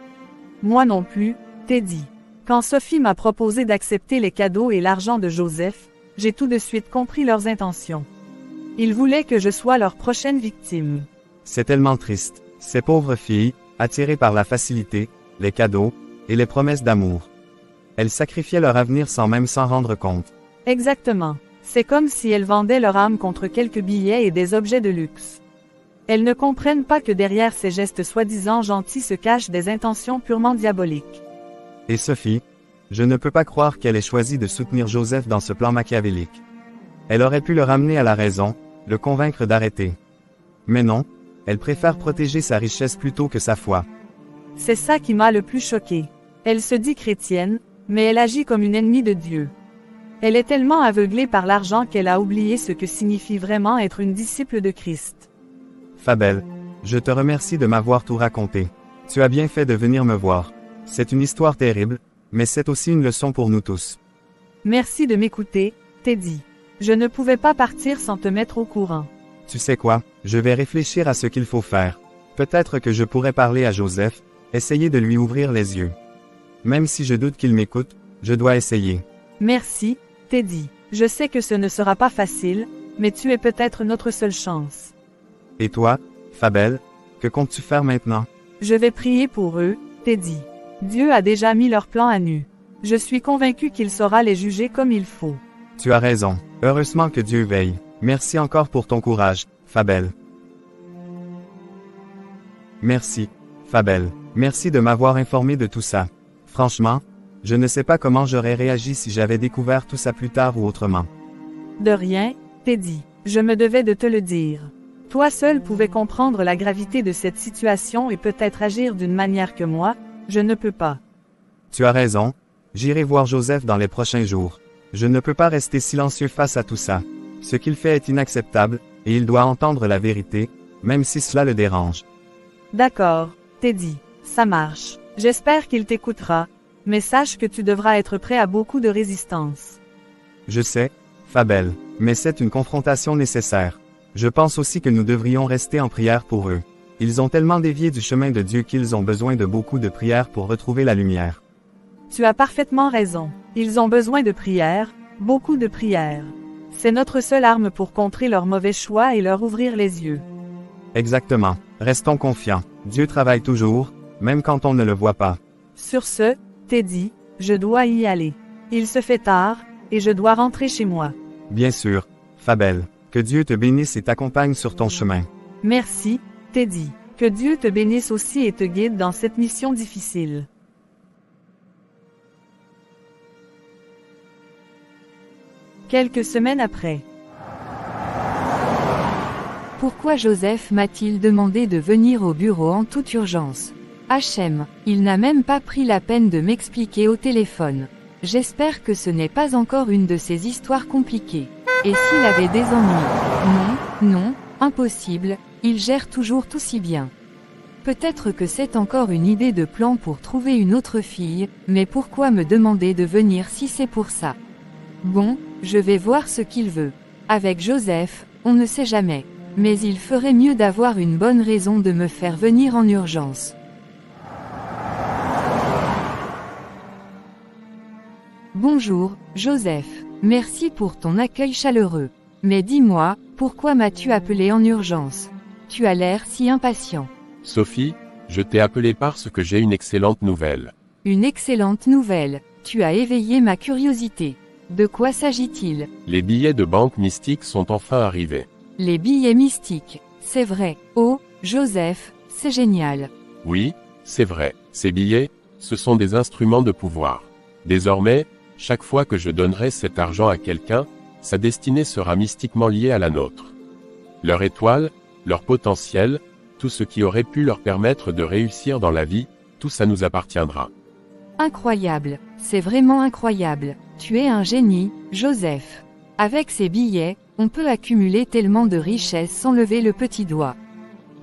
Moi non plus, Teddy. Quand Sophie m'a proposé d'accepter les cadeaux et l'argent de Joseph, j'ai tout de suite compris leurs intentions. Ils voulaient que je sois leur prochaine victime. C'est tellement triste. Ces pauvres filles, attirées par la facilité, les cadeaux, et les promesses d'amour. Elles sacrifiaient leur avenir sans même s'en rendre compte. Exactement. C'est comme si elles vendaient leur âme contre quelques billets et des objets de luxe. Elles ne comprennent pas que derrière ces gestes soi-disant gentils se cachent des intentions purement diaboliques. Et Sophie, je ne peux pas croire qu'elle ait choisi de soutenir Joseph dans ce plan machiavélique. Elle aurait pu le ramener à la raison, le convaincre d'arrêter. Mais non, elle préfère protéger sa richesse plutôt que sa foi. C'est ça qui m'a le plus choqué. Elle se dit chrétienne, mais elle agit comme une ennemie de Dieu. Elle est tellement aveuglée par l'argent qu'elle a oublié ce que signifie vraiment être une disciple de Christ. Fabel, je te remercie de m'avoir tout raconté. Tu as bien fait de venir me voir. C'est une histoire terrible, mais c'est aussi une leçon pour nous tous. Merci de m'écouter, Teddy. Je ne pouvais pas partir sans te mettre au courant. Tu sais quoi, je vais réfléchir à ce qu'il faut faire. Peut-être que je pourrais parler à Joseph, essayer de lui ouvrir les yeux. Même si je doute qu'il m'écoute, je dois essayer. Merci, Teddy. Je sais que ce ne sera pas facile, mais tu es peut-être notre seule chance. Et toi, Fabel, que comptes-tu faire maintenant? Je vais prier pour eux, Teddy. Dieu a déjà mis leur plan à nu. Je suis convaincu qu'il saura les juger comme il faut. Tu as raison. Heureusement que Dieu veille. Merci encore pour ton courage, Fabel. Merci, Fabel. Merci de m'avoir informé de tout ça. Franchement, je ne sais pas comment j'aurais réagi si j'avais découvert tout ça plus tard ou autrement. De rien, Teddy. Je me devais de te le dire. Toi seul pouvais comprendre la gravité de cette situation et peut-être agir d'une manière que moi, je ne peux pas. Tu as raison. J'irai voir Joseph dans les prochains jours. Je ne peux pas rester silencieux face à tout ça. Ce qu'il fait est inacceptable, et il doit entendre la vérité, même si cela le dérange. D'accord, Teddy. Ça marche. J'espère qu'il t'écoutera, mais sache que tu devras être prêt à beaucoup de résistance. Je sais, Fabel, mais c'est une confrontation nécessaire. Je pense aussi que nous devrions rester en prière pour eux. Ils ont tellement dévié du chemin de Dieu qu'ils ont besoin de beaucoup de prières pour retrouver la lumière. Tu as parfaitement raison. Ils ont besoin de prières, beaucoup de prières. C'est notre seule arme pour contrer leurs mauvais choix et leur ouvrir les yeux. Exactement. Restons confiants. Dieu travaille toujours, même quand on ne le voit pas. Sur ce, Teddy, je dois y aller. Il se fait tard, et je dois rentrer chez moi. Bien sûr, Fabel. Que Dieu te bénisse et t'accompagne sur ton chemin. Merci, Teddy. Que Dieu te bénisse aussi et te guide dans cette mission difficile. Quelques semaines après. Pourquoi Joseph m'a-t-il demandé de venir au bureau en toute urgence? HM, il n'a même pas pris la peine de m'expliquer au téléphone. J'espère que ce n'est pas encore une de ces histoires compliquées. Et s'il avait des ennuis? Non, impossible, il gère toujours tout si bien. Peut-être que c'est encore une idée de plan pour trouver une autre fille, mais pourquoi me demander de venir si c'est pour ça? Bon, je vais voir ce qu'il veut. Avec Joseph, on ne sait jamais. Mais il ferait mieux d'avoir une bonne raison de me faire venir en urgence. Bonjour, Joseph. Merci pour ton accueil chaleureux. Mais dis-moi, pourquoi m'as-tu appelé en urgence? Tu as l'air si impatient. Sophie, je t'ai appelé parce que j'ai une excellente nouvelle. Une excellente nouvelle. Tu as éveillé ma curiosité. De quoi s'agit-il? Les billets de banque mystique sont enfin arrivés. Les billets mystiques. C'est vrai. Oh, Joseph, c'est génial. Oui, c'est vrai. Ces billets, ce sont des instruments de pouvoir. Désormais, chaque fois que je donnerai cet argent à quelqu'un, sa destinée sera mystiquement liée à la nôtre. Leur étoile, leur potentiel, tout ce qui aurait pu leur permettre de réussir dans la vie, tout ça nous appartiendra. Incroyable. C'est vraiment incroyable. Tu es un génie, Joseph. Avec ces billets, on peut accumuler tellement de richesses sans lever le petit doigt.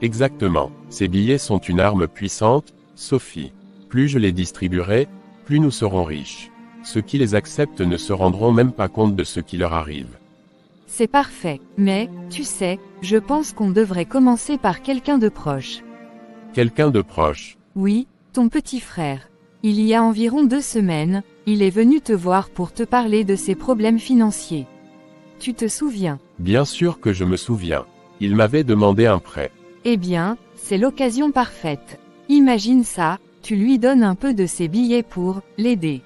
Exactement. Ces billets sont une arme puissante, Sophie. Plus je les distribuerai, plus nous serons riches. Ceux qui les acceptent ne se rendront même pas compte de ce qui leur arrive. C'est parfait, mais, tu sais, je pense qu'on devrait commencer par quelqu'un de proche. Quelqu'un de proche. Oui, ton petit frère. Il y a environ 2 semaines, il est venu te voir pour te parler de ses problèmes financiers. Tu te souviens? Bien sûr que je me souviens. Il m'avait demandé un prêt. Eh bien, c'est l'occasion parfaite. Imagine ça, tu lui donnes un peu de ses billets pour l'aider.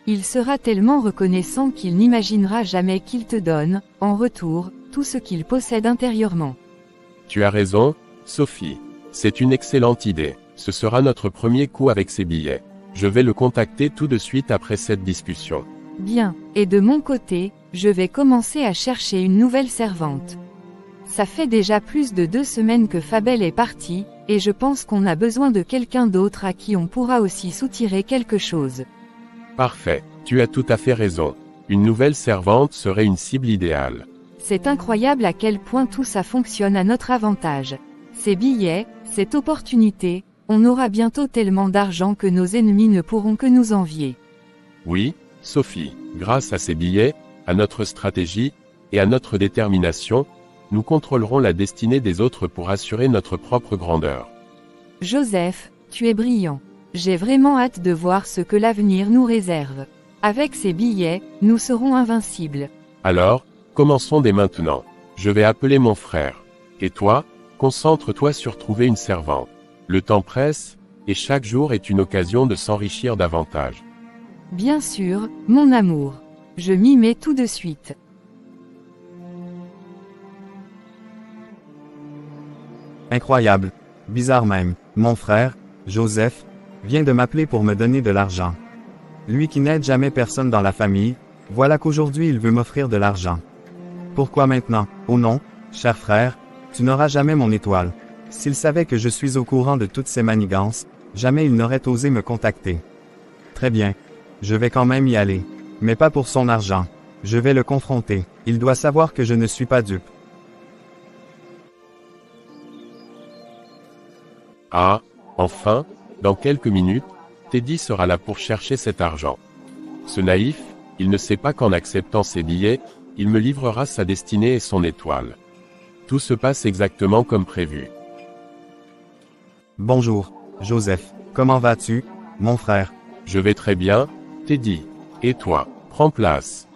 Il sera tellement reconnaissant qu'il n'imaginera jamais qu'il te donne, en retour, tout ce qu'il possède intérieurement. Tu as raison, Sophie. C'est une excellente idée. Ce sera notre premier coup avec ces billets. Je vais le contacter tout de suite après cette discussion. Bien, et de mon côté, je vais commencer à chercher une nouvelle servante. Ça fait déjà plus de 2 semaines que Fabel est parti, et je pense qu'on a besoin de quelqu'un d'autre à qui on pourra aussi soutirer quelque chose. Parfait, tu as tout à fait raison. Une nouvelle servante serait une cible idéale. C'est incroyable à quel point tout ça fonctionne à notre avantage. Ces billets, cette opportunité, on aura bientôt tellement d'argent que nos ennemis ne pourront que nous envier. Oui, Sophie, grâce à ces billets, à notre stratégie, et à notre détermination, nous contrôlerons la destinée des autres pour assurer notre propre grandeur. Joseph, tu es brillant. J'ai vraiment hâte de voir ce que l'avenir nous réserve. Avec ces billets, nous serons invincibles. Alors, commençons dès maintenant. Je vais appeler mon frère. Et toi, concentre-toi sur trouver une servante. Le temps presse, et chaque jour est une occasion de s'enrichir davantage. Bien sûr, mon amour. Je m'y mets tout de suite. Incroyable. Bizarre même. Mon frère, Joseph, vient de m'appeler pour me donner de l'argent. Lui qui n'aide jamais personne dans la famille, voilà qu'aujourd'hui il veut m'offrir de l'argent. Pourquoi maintenant? Oh non, cher frère, tu n'auras jamais mon étoile. S'il savait que je suis au courant de toutes ces manigances, jamais il n'aurait osé me contacter. Très bien. Je vais quand même y aller. Mais pas pour son argent. Je vais le confronter. Il doit savoir que je ne suis pas dupe. Ah, enfin, dans quelques minutes, Teddy sera là pour chercher cet argent. Ce naïf, il ne sait pas qu'en acceptant ses billets, il me livrera sa destinée et son étoile. Tout se passe exactement comme prévu. Bonjour, Joseph. Comment vas-tu, mon frère? Je vais très bien, Teddy. Et toi, prends place.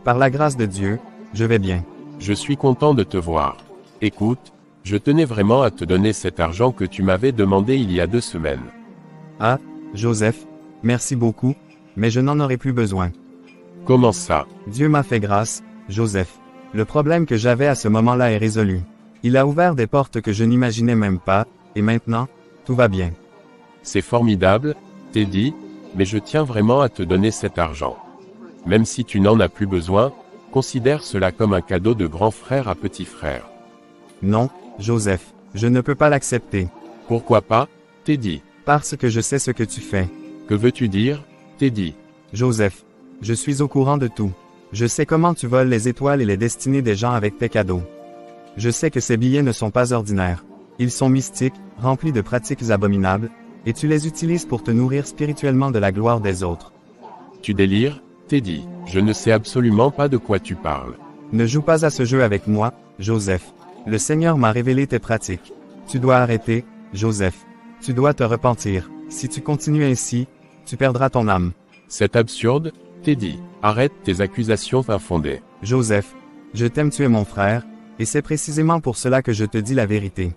Par la grâce de Dieu, je vais bien. Je suis content de te voir. Écoute, je tenais vraiment à te donner cet argent que tu m'avais demandé il y a 2 semaines. Ah, Joseph, merci beaucoup, mais je n'en aurai plus besoin. Comment ça? Dieu m'a fait grâce, Joseph. Le problème que j'avais à ce moment-là est résolu. Il a ouvert des portes que je n'imaginais même pas, et maintenant, tout va bien. C'est formidable, Teddy, mais je tiens vraiment à te donner cet argent. Même si tu n'en as plus besoin, considère cela comme un cadeau de grand frère à petit frère. Non, Joseph, je ne peux pas l'accepter. Pourquoi pas, Teddy? Parce que je sais ce que tu fais. Que veux-tu dire, Teddy? Joseph, je suis au courant de tout. Je sais comment tu voles les étoiles et les destinées des gens avec tes cadeaux. Je sais que ces billets ne sont pas ordinaires. Ils sont mystiques, remplis de pratiques abominables, et tu les utilises pour te nourrir spirituellement de la gloire des autres. Tu délires, Teddy, je ne sais absolument pas de quoi tu parles. Ne joue pas à ce jeu avec moi, Joseph. Le Seigneur m'a révélé tes pratiques. Tu dois arrêter, Joseph. Tu dois te repentir. Si tu continues ainsi, tu perdras ton âme. C'est absurde, Teddy. Arrête tes accusations infondées. Joseph, je t'aime, tu es mon frère, et c'est précisément pour cela que je te dis la vérité.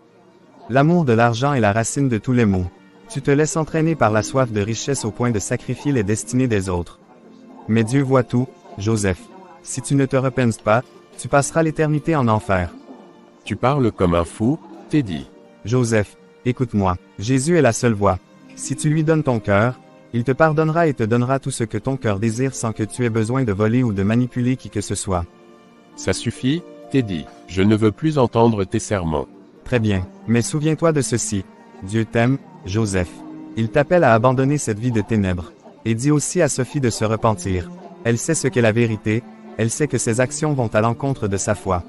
L'amour de l'argent est la racine de tous les maux. Tu te laisses entraîner par la soif de richesse au point de sacrifier les destinées des autres. Mais Dieu voit tout, Joseph. Si tu ne te repens pas, tu passeras l'éternité en enfer. Tu parles comme un fou, Teddy. Joseph, écoute-moi, Jésus est la seule voie. Si tu lui donnes ton cœur, il te pardonnera et te donnera tout ce que ton cœur désire sans que tu aies besoin de voler ou de manipuler qui que ce soit. Ça suffit, Teddy. Je ne veux plus entendre tes sermons. Très bien, mais souviens-toi de ceci. Dieu t'aime, Joseph. Il t'appelle à abandonner cette vie de ténèbres. Et dis aussi à Sophie de se repentir. Elle sait ce qu'est la vérité, elle sait que ses actions vont à l'encontre de sa foi.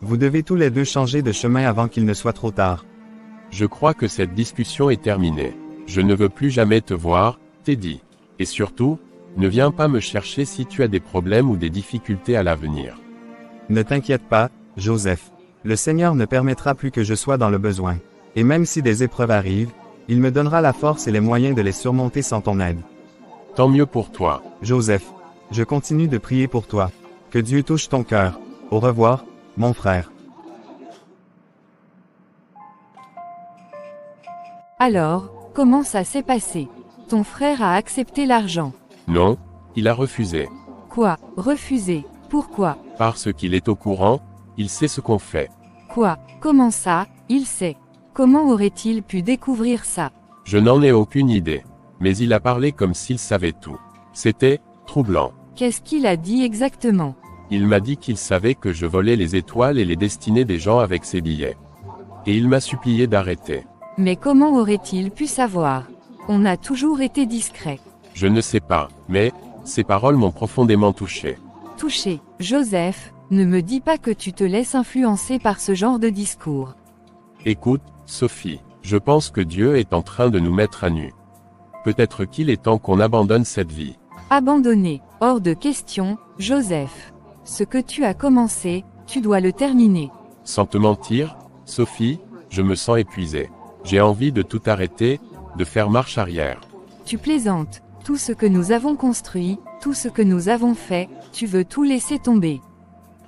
Vous devez tous les deux changer de chemin avant qu'il ne soit trop tard. Je crois que cette discussion est terminée. Je ne veux plus jamais te voir, Teddy. Et surtout, ne viens pas me chercher si tu as des problèmes ou des difficultés à l'avenir. Ne t'inquiète pas, Joseph. Le Seigneur ne permettra plus que je sois dans le besoin. Et même si des épreuves arrivent, il me donnera la force et les moyens de les surmonter sans ton aide. Tant mieux pour toi. Joseph, je continue de prier pour toi. Que Dieu touche ton cœur. Au revoir, mon frère. Alors, comment ça s'est passé? Ton frère a accepté l'argent. Non, il a refusé. Quoi? Refusé? Pourquoi? Parce qu'il est au courant, il sait ce qu'on fait. Quoi? Comment ça? Il sait. Comment aurait-il pu découvrir ça? Je n'en ai aucune idée. Mais il a parlé comme s'il savait tout. C'était troublant. Qu'est-ce qu'il a dit exactement? Il m'a dit qu'il savait que je volais les étoiles et les destinées des gens avec ses billets. Et il m'a supplié d'arrêter. Mais comment aurait-il pu savoir? On a toujours été discret. Je ne sais pas, mais ces paroles m'ont profondément touché. Touché. Joseph, ne me dis pas que tu te laisses influencer par ce genre de discours. Écoute, Sophie, je pense que Dieu est en train de nous mettre à nu. Peut-être qu'il est temps qu'on abandonne cette vie. Abandonner. Hors de question, Joseph. Ce que tu as commencé, tu dois le terminer. Sans te mentir, Sophie, je me sens épuisé. J'ai envie de tout arrêter, de faire marche arrière. Tu plaisantes. Tout ce que nous avons construit, tout ce que nous avons fait, tu veux tout laisser tomber.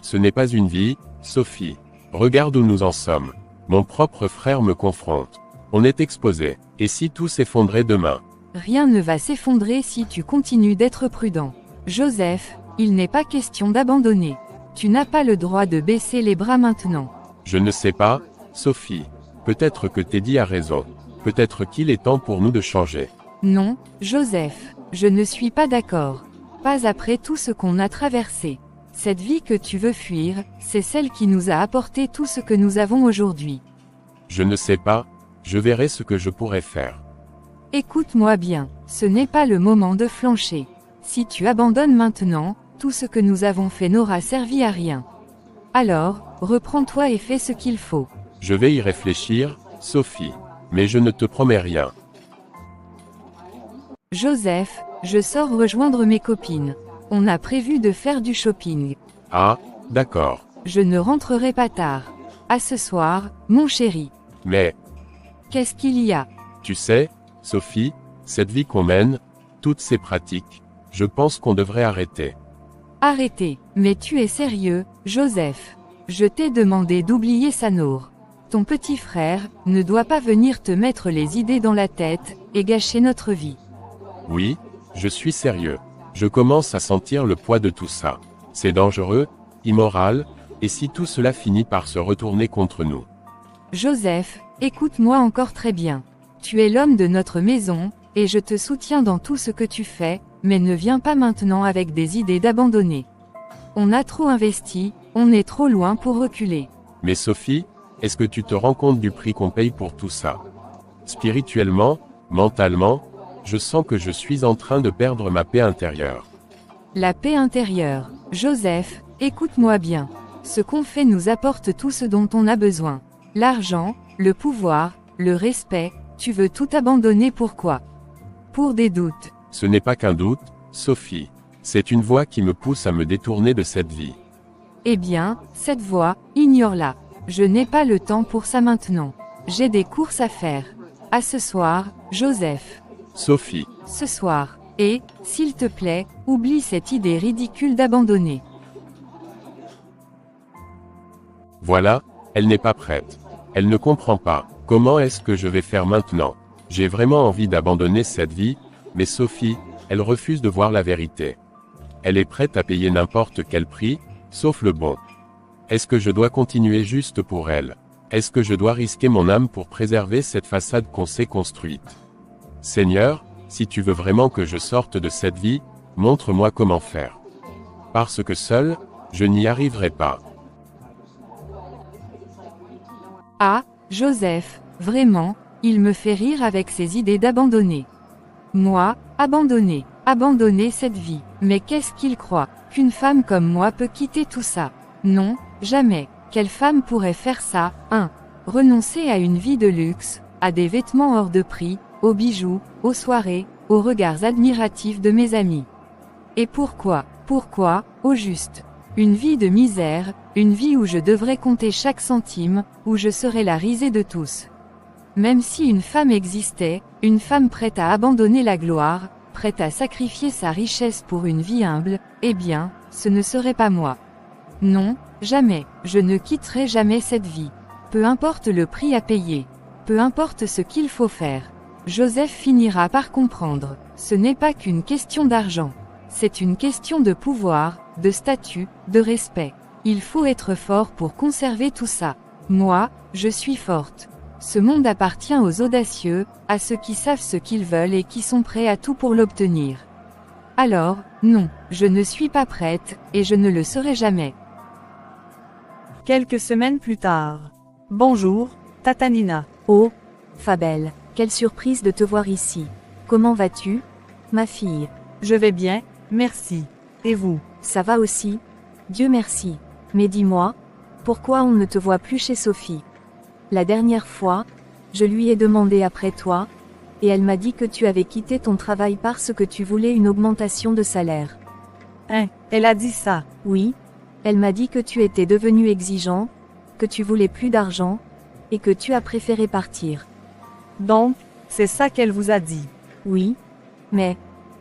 Ce n'est pas une vie, Sophie. Regarde où nous en sommes. Mon propre frère me confronte. On est exposé. Et si tout s'effondrait demain? Rien ne va s'effondrer si tu continues d'être prudent. Joseph, il n'est pas question d'abandonner. Tu n'as pas le droit de baisser les bras maintenant. Je ne sais pas, Sophie. Peut-être que Teddy a raison. Peut-être qu'il est temps pour nous de changer. Non, Joseph, je ne suis pas d'accord. Pas après tout ce qu'on a traversé. Cette vie que tu veux fuir, c'est celle qui nous a apporté tout ce que nous avons aujourd'hui. Je ne sais pas, je verrai ce que je pourrais faire. Écoute-moi bien, ce n'est pas le moment de flancher. Si tu abandonnes maintenant, tout ce que nous avons fait n'aura servi à rien. Alors, reprends-toi et fais ce qu'il faut. Je vais y réfléchir, Sophie. Mais je ne te promets rien. Joseph, je sors rejoindre mes copines. On a prévu de faire du shopping. Ah, d'accord. Je ne rentrerai pas tard. À ce soir, mon chéri. Mais, Qu'est-ce qu'il y a? tu sais, Sophie, cette vie qu'on mène, toutes ces pratiques, je pense qu'on devrait arrêter. Arrêtez, mais tu es sérieux, Joseph. Je t'ai demandé d'oublier Sanour. Ton petit frère ne doit pas venir te mettre les idées dans la tête et gâcher notre vie. Oui, je suis sérieux. Je commence à sentir le poids de tout ça. C'est dangereux, immoral, et si tout cela finit par se retourner contre nous? Joseph, écoute-moi encore très bien. Tu es l'homme de notre maison, et je te soutiens dans tout ce que tu fais, mais ne viens pas maintenant avec des idées d'abandonner. On a trop investi, on est trop loin pour reculer. Mais Sophie, est-ce que tu te rends compte du prix qu'on paye pour tout ça? Spirituellement, mentalement, je sens que je suis en train de perdre ma paix intérieure. La paix intérieure. Joseph, écoute-moi bien. Ce qu'on fait nous apporte tout ce dont on a besoin. L'argent, le pouvoir, le respect, tu veux tout abandonner pourquoi? Pour des doutes. Ce n'est pas qu'un doute, Sophie. C'est une voix qui me pousse à me détourner de cette vie. Eh bien, cette voix, ignore-la. Je n'ai pas le temps pour ça maintenant. J'ai des courses à faire. À ce soir, Joseph. Sophie, Ce soir. Et, s'il te plaît, oublie cette idée ridicule d'abandonner. voilà, elle n'est pas prête. Elle ne comprend pas. Comment est-ce que je vais faire maintenant? J'ai vraiment envie d'abandonner cette vie, mais Sophie, elle refuse de voir la vérité. Elle est prête à payer n'importe quel prix, sauf le bon. Est-ce que je dois continuer juste pour elle? Est-ce que je dois risquer mon âme pour préserver cette façade qu'on s'est construite? Seigneur, si tu veux vraiment que je sorte de cette vie, montre-moi comment faire. Parce que seul, je n'y arriverai pas. Ah, Joseph, vraiment, il me fait rire avec ses idées d'abandonner. Moi, abandonner cette vie. Mais qu'est-ce qu'il croit? Qu'une femme comme moi peut quitter tout ça? Non, jamais. Quelle femme pourrait faire ça? 1. Renoncer à une vie de luxe, à des vêtements hors de prix, aux bijoux, aux soirées, aux regards admiratifs de mes amis. Et pourquoi? Pourquoi, au juste? Une vie de misère, une vie où je devrais compter chaque centime, où je serais la risée de tous. Même si une femme existait, une femme prête à abandonner la gloire, prête à sacrifier sa richesse pour une vie humble, eh bien, ce ne serait pas moi. Non, jamais, je ne quitterai jamais cette vie. Peu importe le prix à payer. Peu importe ce qu'il faut faire. Joseph finira par comprendre. Ce n'est pas qu'une question d'argent. C'est une question de pouvoir, de statut, de respect. Il faut être fort pour conserver tout ça. Moi, je suis forte. Ce monde appartient aux audacieux, à ceux qui savent ce qu'ils veulent et qui sont prêts à tout pour l'obtenir. Alors, non, je ne suis pas prête, et je ne le serai jamais. Quelques semaines plus tard. Bonjour, Tata Nina. Oh, Fabelle, quelle surprise de te voir ici. Comment vas-tu, ma fille? Je vais bien, merci. Et vous? Ça va aussi? Dieu merci. Mais dis-moi, pourquoi on ne te voit plus chez Sophie? La dernière fois, je lui ai demandé après toi, et elle m'a dit que tu avais quitté ton travail parce que tu voulais une augmentation de salaire. Hein, elle a dit ça. Oui, elle m'a dit que tu étais devenu exigeant, que tu voulais plus d'argent, et que tu as préféré partir. Donc, c'est ça qu'elle vous a dit. Oui, mais,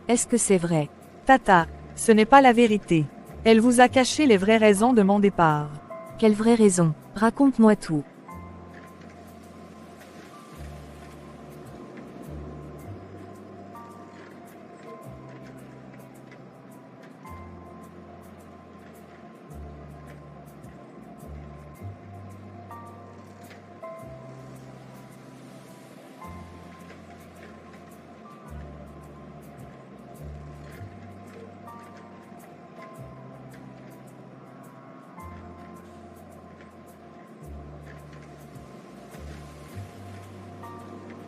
est-ce que c'est vrai? Tata, ce n'est pas la vérité. Elle vous a caché les vraies raisons de mon départ. Quelle vraie raison? Raconte-moi tout.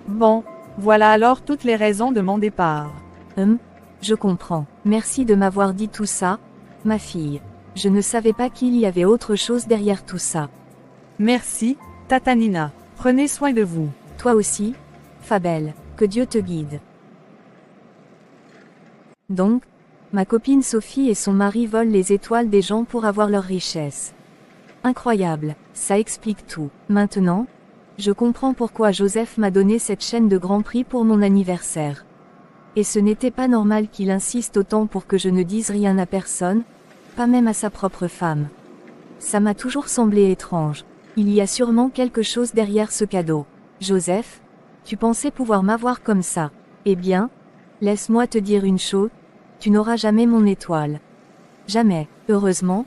Bon, voilà alors toutes les raisons de mon départ. Je comprends. Merci de m'avoir dit tout ça, ma fille. Je ne savais pas qu'il y avait autre chose derrière tout ça. Merci, Tata Nina. Prenez soin de vous. Toi aussi, Fabel, que Dieu te guide. Donc, ma copine Sophie et son mari volent les étoiles des gens pour avoir leur richesse. Incroyable, ça explique tout. Maintenant, je comprends pourquoi Joseph m'a donné cette chaîne de Grand Prix pour mon anniversaire. Et ce n'était pas normal qu'il insiste autant pour que je ne dise rien à personne, pas même à sa propre femme. Ça m'a toujours semblé étrange. Il y a sûrement quelque chose derrière ce cadeau. Joseph, tu pensais pouvoir m'avoir comme ça. Eh bien, laisse-moi te dire une chose, tu n'auras jamais mon étoile. Jamais. Heureusement,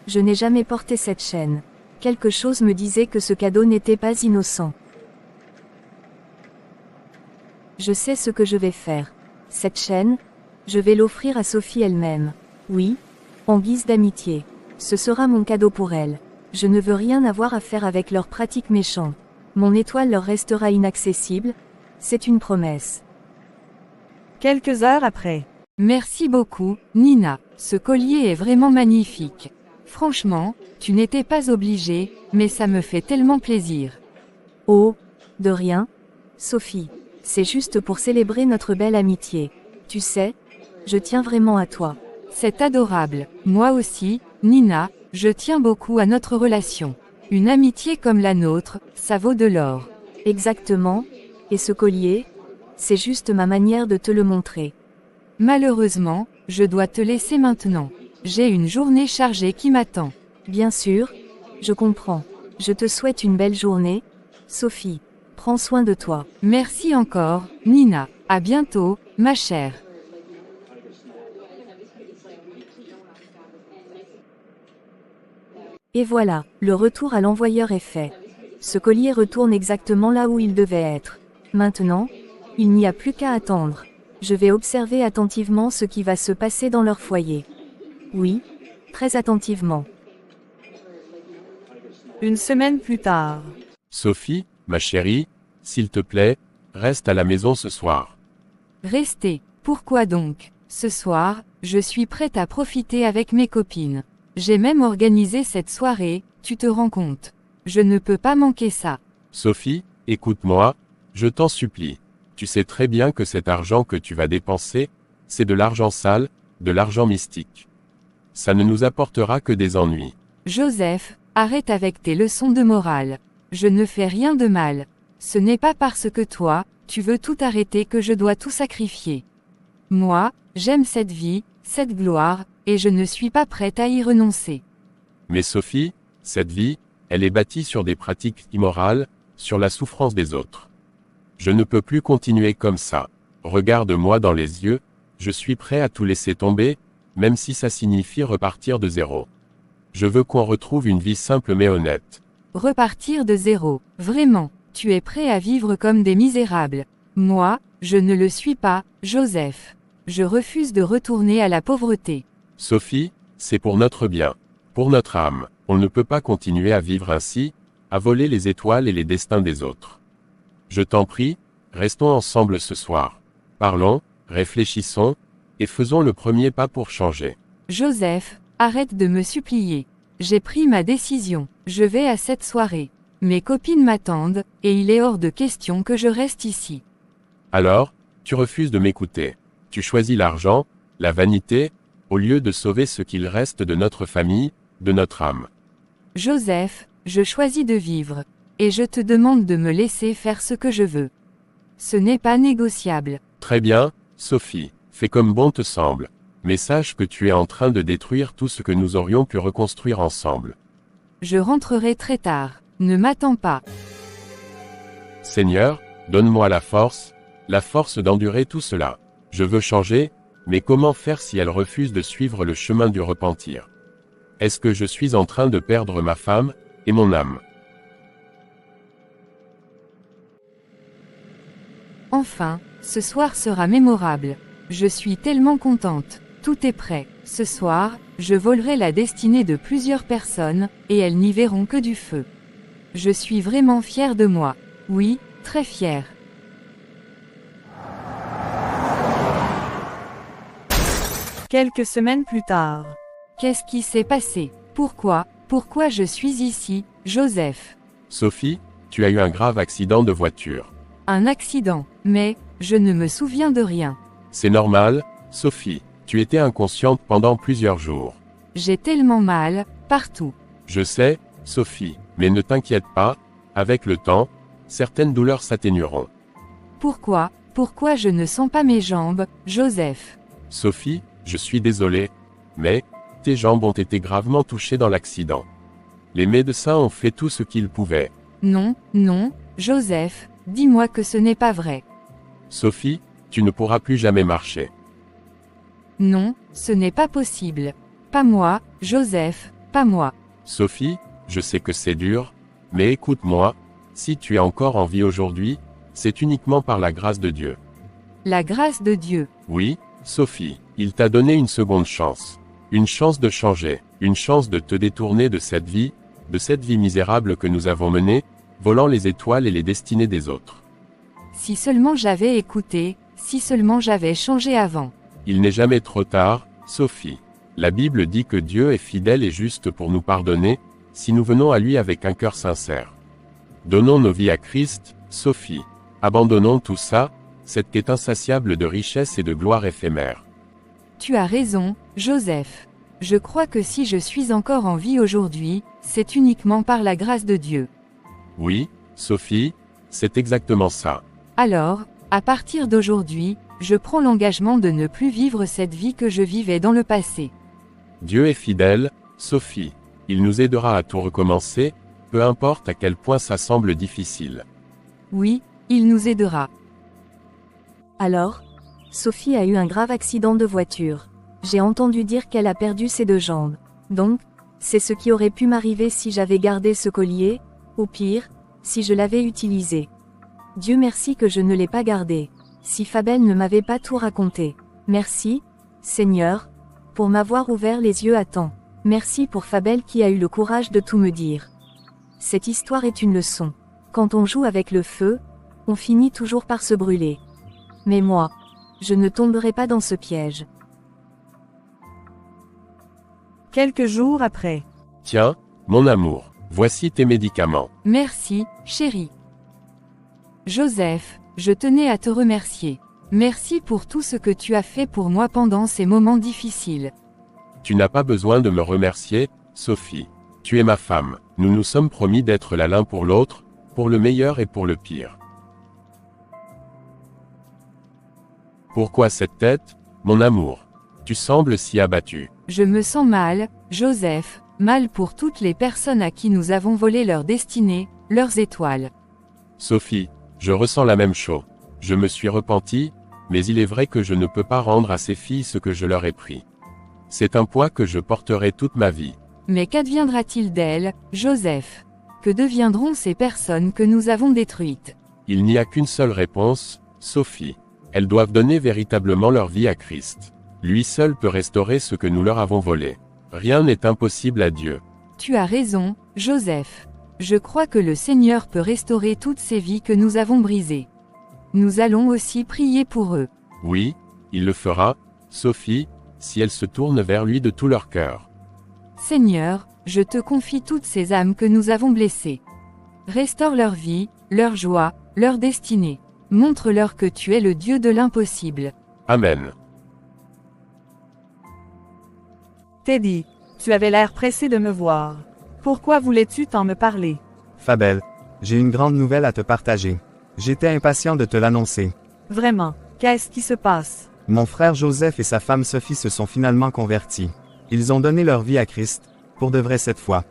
je n'ai jamais porté cette chaîne. Quelque chose me disait que ce cadeau n'était pas innocent. Je sais ce que je vais faire. Cette chaîne, je vais l'offrir à Sophie elle-même. Oui, en guise d'amitié. Ce sera mon cadeau pour elle. Je ne veux rien avoir à faire avec leurs pratiques méchantes. Mon étoile leur restera inaccessible, c'est une promesse. Quelques heures après. Merci beaucoup, Nina. Ce collier est vraiment magnifique. Franchement, tu n'étais pas obligée, mais ça me fait tellement plaisir. Oh, de rien, Sophie. C'est juste pour célébrer notre belle amitié. Tu sais, je tiens vraiment à toi. C'est adorable. Moi aussi, Nina, je tiens beaucoup à notre relation. Une amitié comme la nôtre, ça vaut de l'or. Exactement. Et ce collier, c'est juste ma manière de te le montrer. Malheureusement, je dois te laisser maintenant. J'ai une journée chargée qui m'attend. Bien sûr, je comprends. Je te souhaite une belle journée, Sophie. Prends soin de toi. Merci encore, Nina. À bientôt, ma chère. Et voilà, le retour à l'envoyeur est fait. Ce collier retourne exactement là où il devait être. Maintenant, il n'y a plus qu'à attendre. Je vais observer attentivement ce qui va se passer dans leur foyer. Oui, très attentivement. Une semaine plus tard. Sophie, ma chérie, s'il te plaît, reste à la maison ce soir. Restez. Pourquoi donc? Ce soir, je suis prête à profiter avec mes copines. J'ai même organisé cette soirée, tu te rends compte. Je ne peux pas manquer ça. Sophie, écoute-moi, je t'en supplie. Tu sais très bien que cet argent que tu vas dépenser, c'est de l'argent sale, de l'argent mystique. Ça ne nous apportera que des ennuis. Joseph, arrête avec tes leçons de morale. Je ne fais rien de mal. Ce n'est pas parce que toi, tu veux tout arrêter que je dois tout sacrifier. Moi, j'aime cette vie, cette gloire, et je ne suis pas prête à y renoncer. Mais Sophie, cette vie, elle est bâtie sur des pratiques immorales, sur la souffrance des autres. Je ne peux plus continuer comme ça. Regarde-moi dans les yeux, je suis prêt à tout laisser tomber, même si ça signifie repartir de zéro. Je veux qu'on retrouve une vie simple mais honnête. Repartir de zéro, vraiment, tu es prêt à vivre comme des misérables. Moi, je ne le suis pas, Joseph. Je refuse de retourner à la pauvreté. Sophie, c'est pour notre bien, pour notre âme. On ne peut pas continuer à vivre ainsi, à voler les étoiles et les destins des autres. Je t'en prie, restons ensemble ce soir. Parlons, réfléchissons, et faisons le premier pas pour changer. Joseph, arrête de me supplier. J'ai pris ma décision, je vais à cette soirée. Mes copines m'attendent, et il est hors de question que je reste ici. Alors, tu refuses de m'écouter. Tu choisis l'argent, la vanité, au lieu de sauver ce qu'il reste de notre famille, de notre âme. Joseph, je choisis de vivre. Et je te demande de me laisser faire ce que je veux. Ce n'est pas négociable. Très bien, Sophie, fais comme bon te semble. Mais sache que tu es en train de détruire tout ce que nous aurions pu reconstruire ensemble. Je rentrerai très tard. Ne m'attends pas. Seigneur, donne-moi la force d'endurer tout cela. Je veux changer, mais comment faire si elle refuse de suivre le chemin du repentir? Est-ce que je suis en train de perdre ma femme, et mon âme? Enfin, ce soir sera mémorable. Je suis tellement contente. Tout est prêt. Ce soir, je volerai la destinée de plusieurs personnes, et elles n'y verront que du feu. Je suis vraiment fière de moi. Oui, très fière. Quelques semaines plus tard. Qu'est-ce qui s'est passé? Pourquoi je suis ici, Joseph? Sophie, tu as eu un grave accident de voiture. Un accident. Mais, je ne me souviens de rien. C'est normal, Sophie. Tu étais inconsciente pendant plusieurs jours. J'ai tellement mal, partout. Je sais, Sophie, mais ne t'inquiète pas, avec le temps, certaines douleurs s'atténueront. Pourquoi je ne sens pas mes jambes, Joseph? Sophie, je suis désolé, mais, tes jambes ont été gravement touchées dans l'accident. Les médecins ont fait tout ce qu'ils pouvaient. Non, Joseph, dis-moi que ce n'est pas vrai. Sophie, tu ne pourras plus jamais marcher. Non, ce n'est pas possible. Pas moi, Joseph, pas moi. Sophie, je sais que c'est dur, mais écoute-moi, si tu es encore en vie aujourd'hui, c'est uniquement par la grâce de Dieu. La grâce de Dieu. Oui, Sophie, il t'a donné une seconde chance. Une chance de changer, une chance de te détourner de cette vie misérable que nous avons menée, volant les étoiles et les destinées des autres. Si seulement j'avais écouté, si seulement j'avais changé avant. Il n'est jamais trop tard, Sophie. La Bible dit que Dieu est fidèle et juste pour nous pardonner, si nous venons à lui avec un cœur sincère. Donnons nos vies à Christ, Sophie. Abandonnons tout ça, cette quête insatiable de richesse et de gloire éphémère. Tu as raison, Joseph. Je crois que si je suis encore en vie aujourd'hui, c'est uniquement par la grâce de Dieu. Oui, Sophie, c'est exactement ça. Alors, à partir d'aujourd'hui, je prends l'engagement de ne plus vivre cette vie que je vivais dans le passé. Dieu est fidèle, Sophie. Il nous aidera à tout recommencer, peu importe à quel point ça semble difficile. Oui, il nous aidera. Alors, Sophie a eu un grave accident de voiture. J'ai entendu dire qu'elle a perdu ses 2 jambes. Donc, c'est ce qui aurait pu m'arriver si j'avais gardé ce collier, ou pire, si je l'avais utilisé. Dieu merci que je ne l'ai pas gardé. Si Fabel ne m'avait pas tout raconté. Merci, Seigneur, pour m'avoir ouvert les yeux à temps. Merci pour Fabel qui a eu le courage de tout me dire. Cette histoire est une leçon. Quand on joue avec le feu, on finit toujours par se brûler. Mais moi, je ne tomberai pas dans ce piège. Quelques jours après. Tiens, mon amour, voici tes médicaments. Merci, chérie. Joseph, je tenais à te remercier. Merci pour tout ce que tu as fait pour moi pendant ces moments difficiles. Tu n'as pas besoin de me remercier, Sophie. Tu es ma femme. Nous nous sommes promis d'être là l'un pour l'autre, pour le meilleur et pour le pire. Pourquoi cette tête, mon amour? Tu sembles si abattu. Je me sens mal, Joseph, mal pour toutes les personnes à qui nous avons volé leur destinée, leurs étoiles. Sophie, je ressens la même chose. Je me suis repenti, mais il est vrai que je ne peux pas rendre à ces filles ce que je leur ai pris. C'est un poids que je porterai toute ma vie. Mais qu'adviendra-t-il d'elles, Joseph? Que deviendront ces personnes que nous avons détruites? Il n'y a qu'une seule réponse, Sophie. Elles doivent donner véritablement leur vie à Christ. Lui seul peut restaurer ce que nous leur avons volé. Rien n'est impossible à Dieu. Tu as raison, Joseph. Je crois que le Seigneur peut restaurer toutes ces vies que nous avons brisées. Nous allons aussi prier pour eux. Oui, il le fera, Sophie, si elles se tournent vers lui de tout leur cœur. Seigneur, je te confie toutes ces âmes que nous avons blessées. Restaure leur vie, leur joie, leur destinée. Montre-leur que tu es le Dieu de l'impossible. Amen. Teddy, tu avais l'air pressé de me voir. Pourquoi voulais-tu tant me parler? Fabel, j'ai une grande nouvelle à te partager. J'étais impatient de te l'annoncer. Vraiment, qu'est-ce qui se passe? Mon frère Joseph et sa femme Sophie se sont finalement convertis. Ils ont donné leur vie à Christ, pour de vrai cette fois.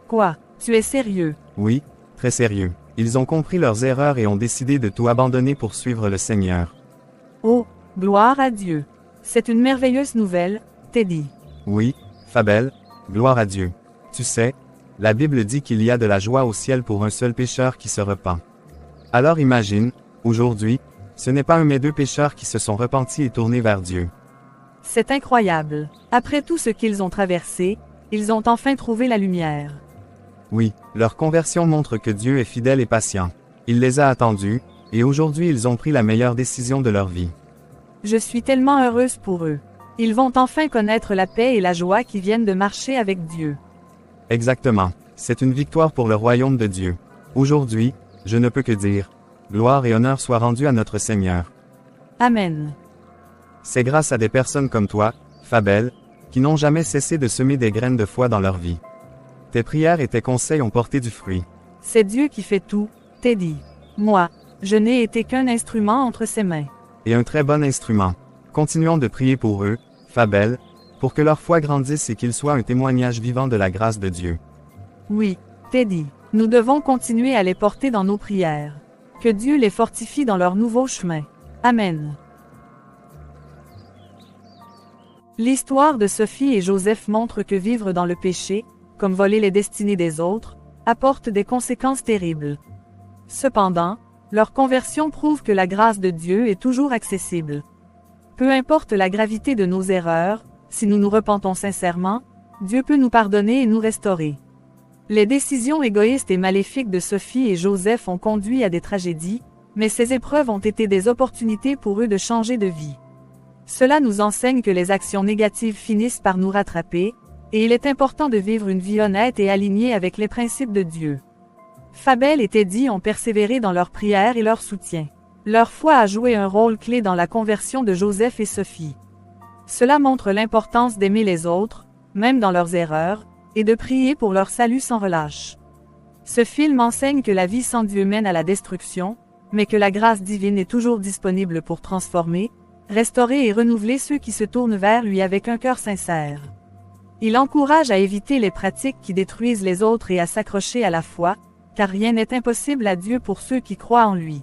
Quoi? Tu es sérieux? Oui, très sérieux. Ils ont compris leurs erreurs et ont décidé de tout abandonner pour suivre le Seigneur. Oh, gloire à Dieu. C'est une merveilleuse nouvelle, Teddy. Oui, Fabel, gloire à Dieu. Tu sais, la Bible dit qu'il y a de la joie au ciel pour un seul pécheur qui se repent. Alors imagine, aujourd'hui, ce n'est pas un mais 2 pécheurs qui se sont repentis et tournés vers Dieu. C'est incroyable. Après tout ce qu'ils ont traversé, ils ont enfin trouvé la lumière. Oui, leur conversion montre que Dieu est fidèle et patient. Il les a attendus, et aujourd'hui ils ont pris la meilleure décision de leur vie. Je suis tellement heureuse pour eux. Ils vont enfin connaître la paix et la joie qui viennent de marcher avec Dieu. Exactement. C'est une victoire pour le royaume de Dieu. Aujourd'hui, je ne peux que dire, Gloire et honneur soient rendus à notre Seigneur. Amen. C'est grâce à des personnes comme toi, Fabel, qui n'ont jamais cessé de semer des graines de foi dans leur vie. Tes prières et tes conseils ont porté du fruit. C'est Dieu qui fait tout, Teddy. Moi, je n'ai été qu'un instrument entre ses mains. Et un très bon instrument. Continuons de prier pour eux, Fabel, pour que leur foi grandisse et qu'ils soient un témoignage vivant de la grâce de Dieu. Oui, Teddy, nous devons continuer à les porter dans nos prières. Que Dieu les fortifie dans leur nouveau chemin. Amen. L'histoire de Sophie et Joseph montre que vivre dans le péché, comme voler les destinées des autres, apporte des conséquences terribles. Cependant, leur conversion prouve que la grâce de Dieu est toujours accessible. Peu importe la gravité de nos erreurs, si nous nous repentons sincèrement, Dieu peut nous pardonner et nous restaurer. Les décisions égoïstes et maléfiques de Sophie et Joseph ont conduit à des tragédies, mais ces épreuves ont été des opportunités pour eux de changer de vie. Cela nous enseigne que les actions négatives finissent par nous rattraper, et il est important de vivre une vie honnête et alignée avec les principes de Dieu. Fabel et Teddy ont persévéré dans leur prière et leur soutien. Leur foi a joué un rôle clé dans la conversion de Joseph et Sophie. Cela montre l'importance d'aimer les autres, même dans leurs erreurs, et de prier pour leur salut sans relâche. Ce film enseigne que la vie sans Dieu mène à la destruction, mais que la grâce divine est toujours disponible pour transformer, restaurer et renouveler ceux qui se tournent vers lui avec un cœur sincère. Il encourage à éviter les pratiques qui détruisent les autres et à s'accrocher à la foi, car rien n'est impossible à Dieu pour ceux qui croient en lui.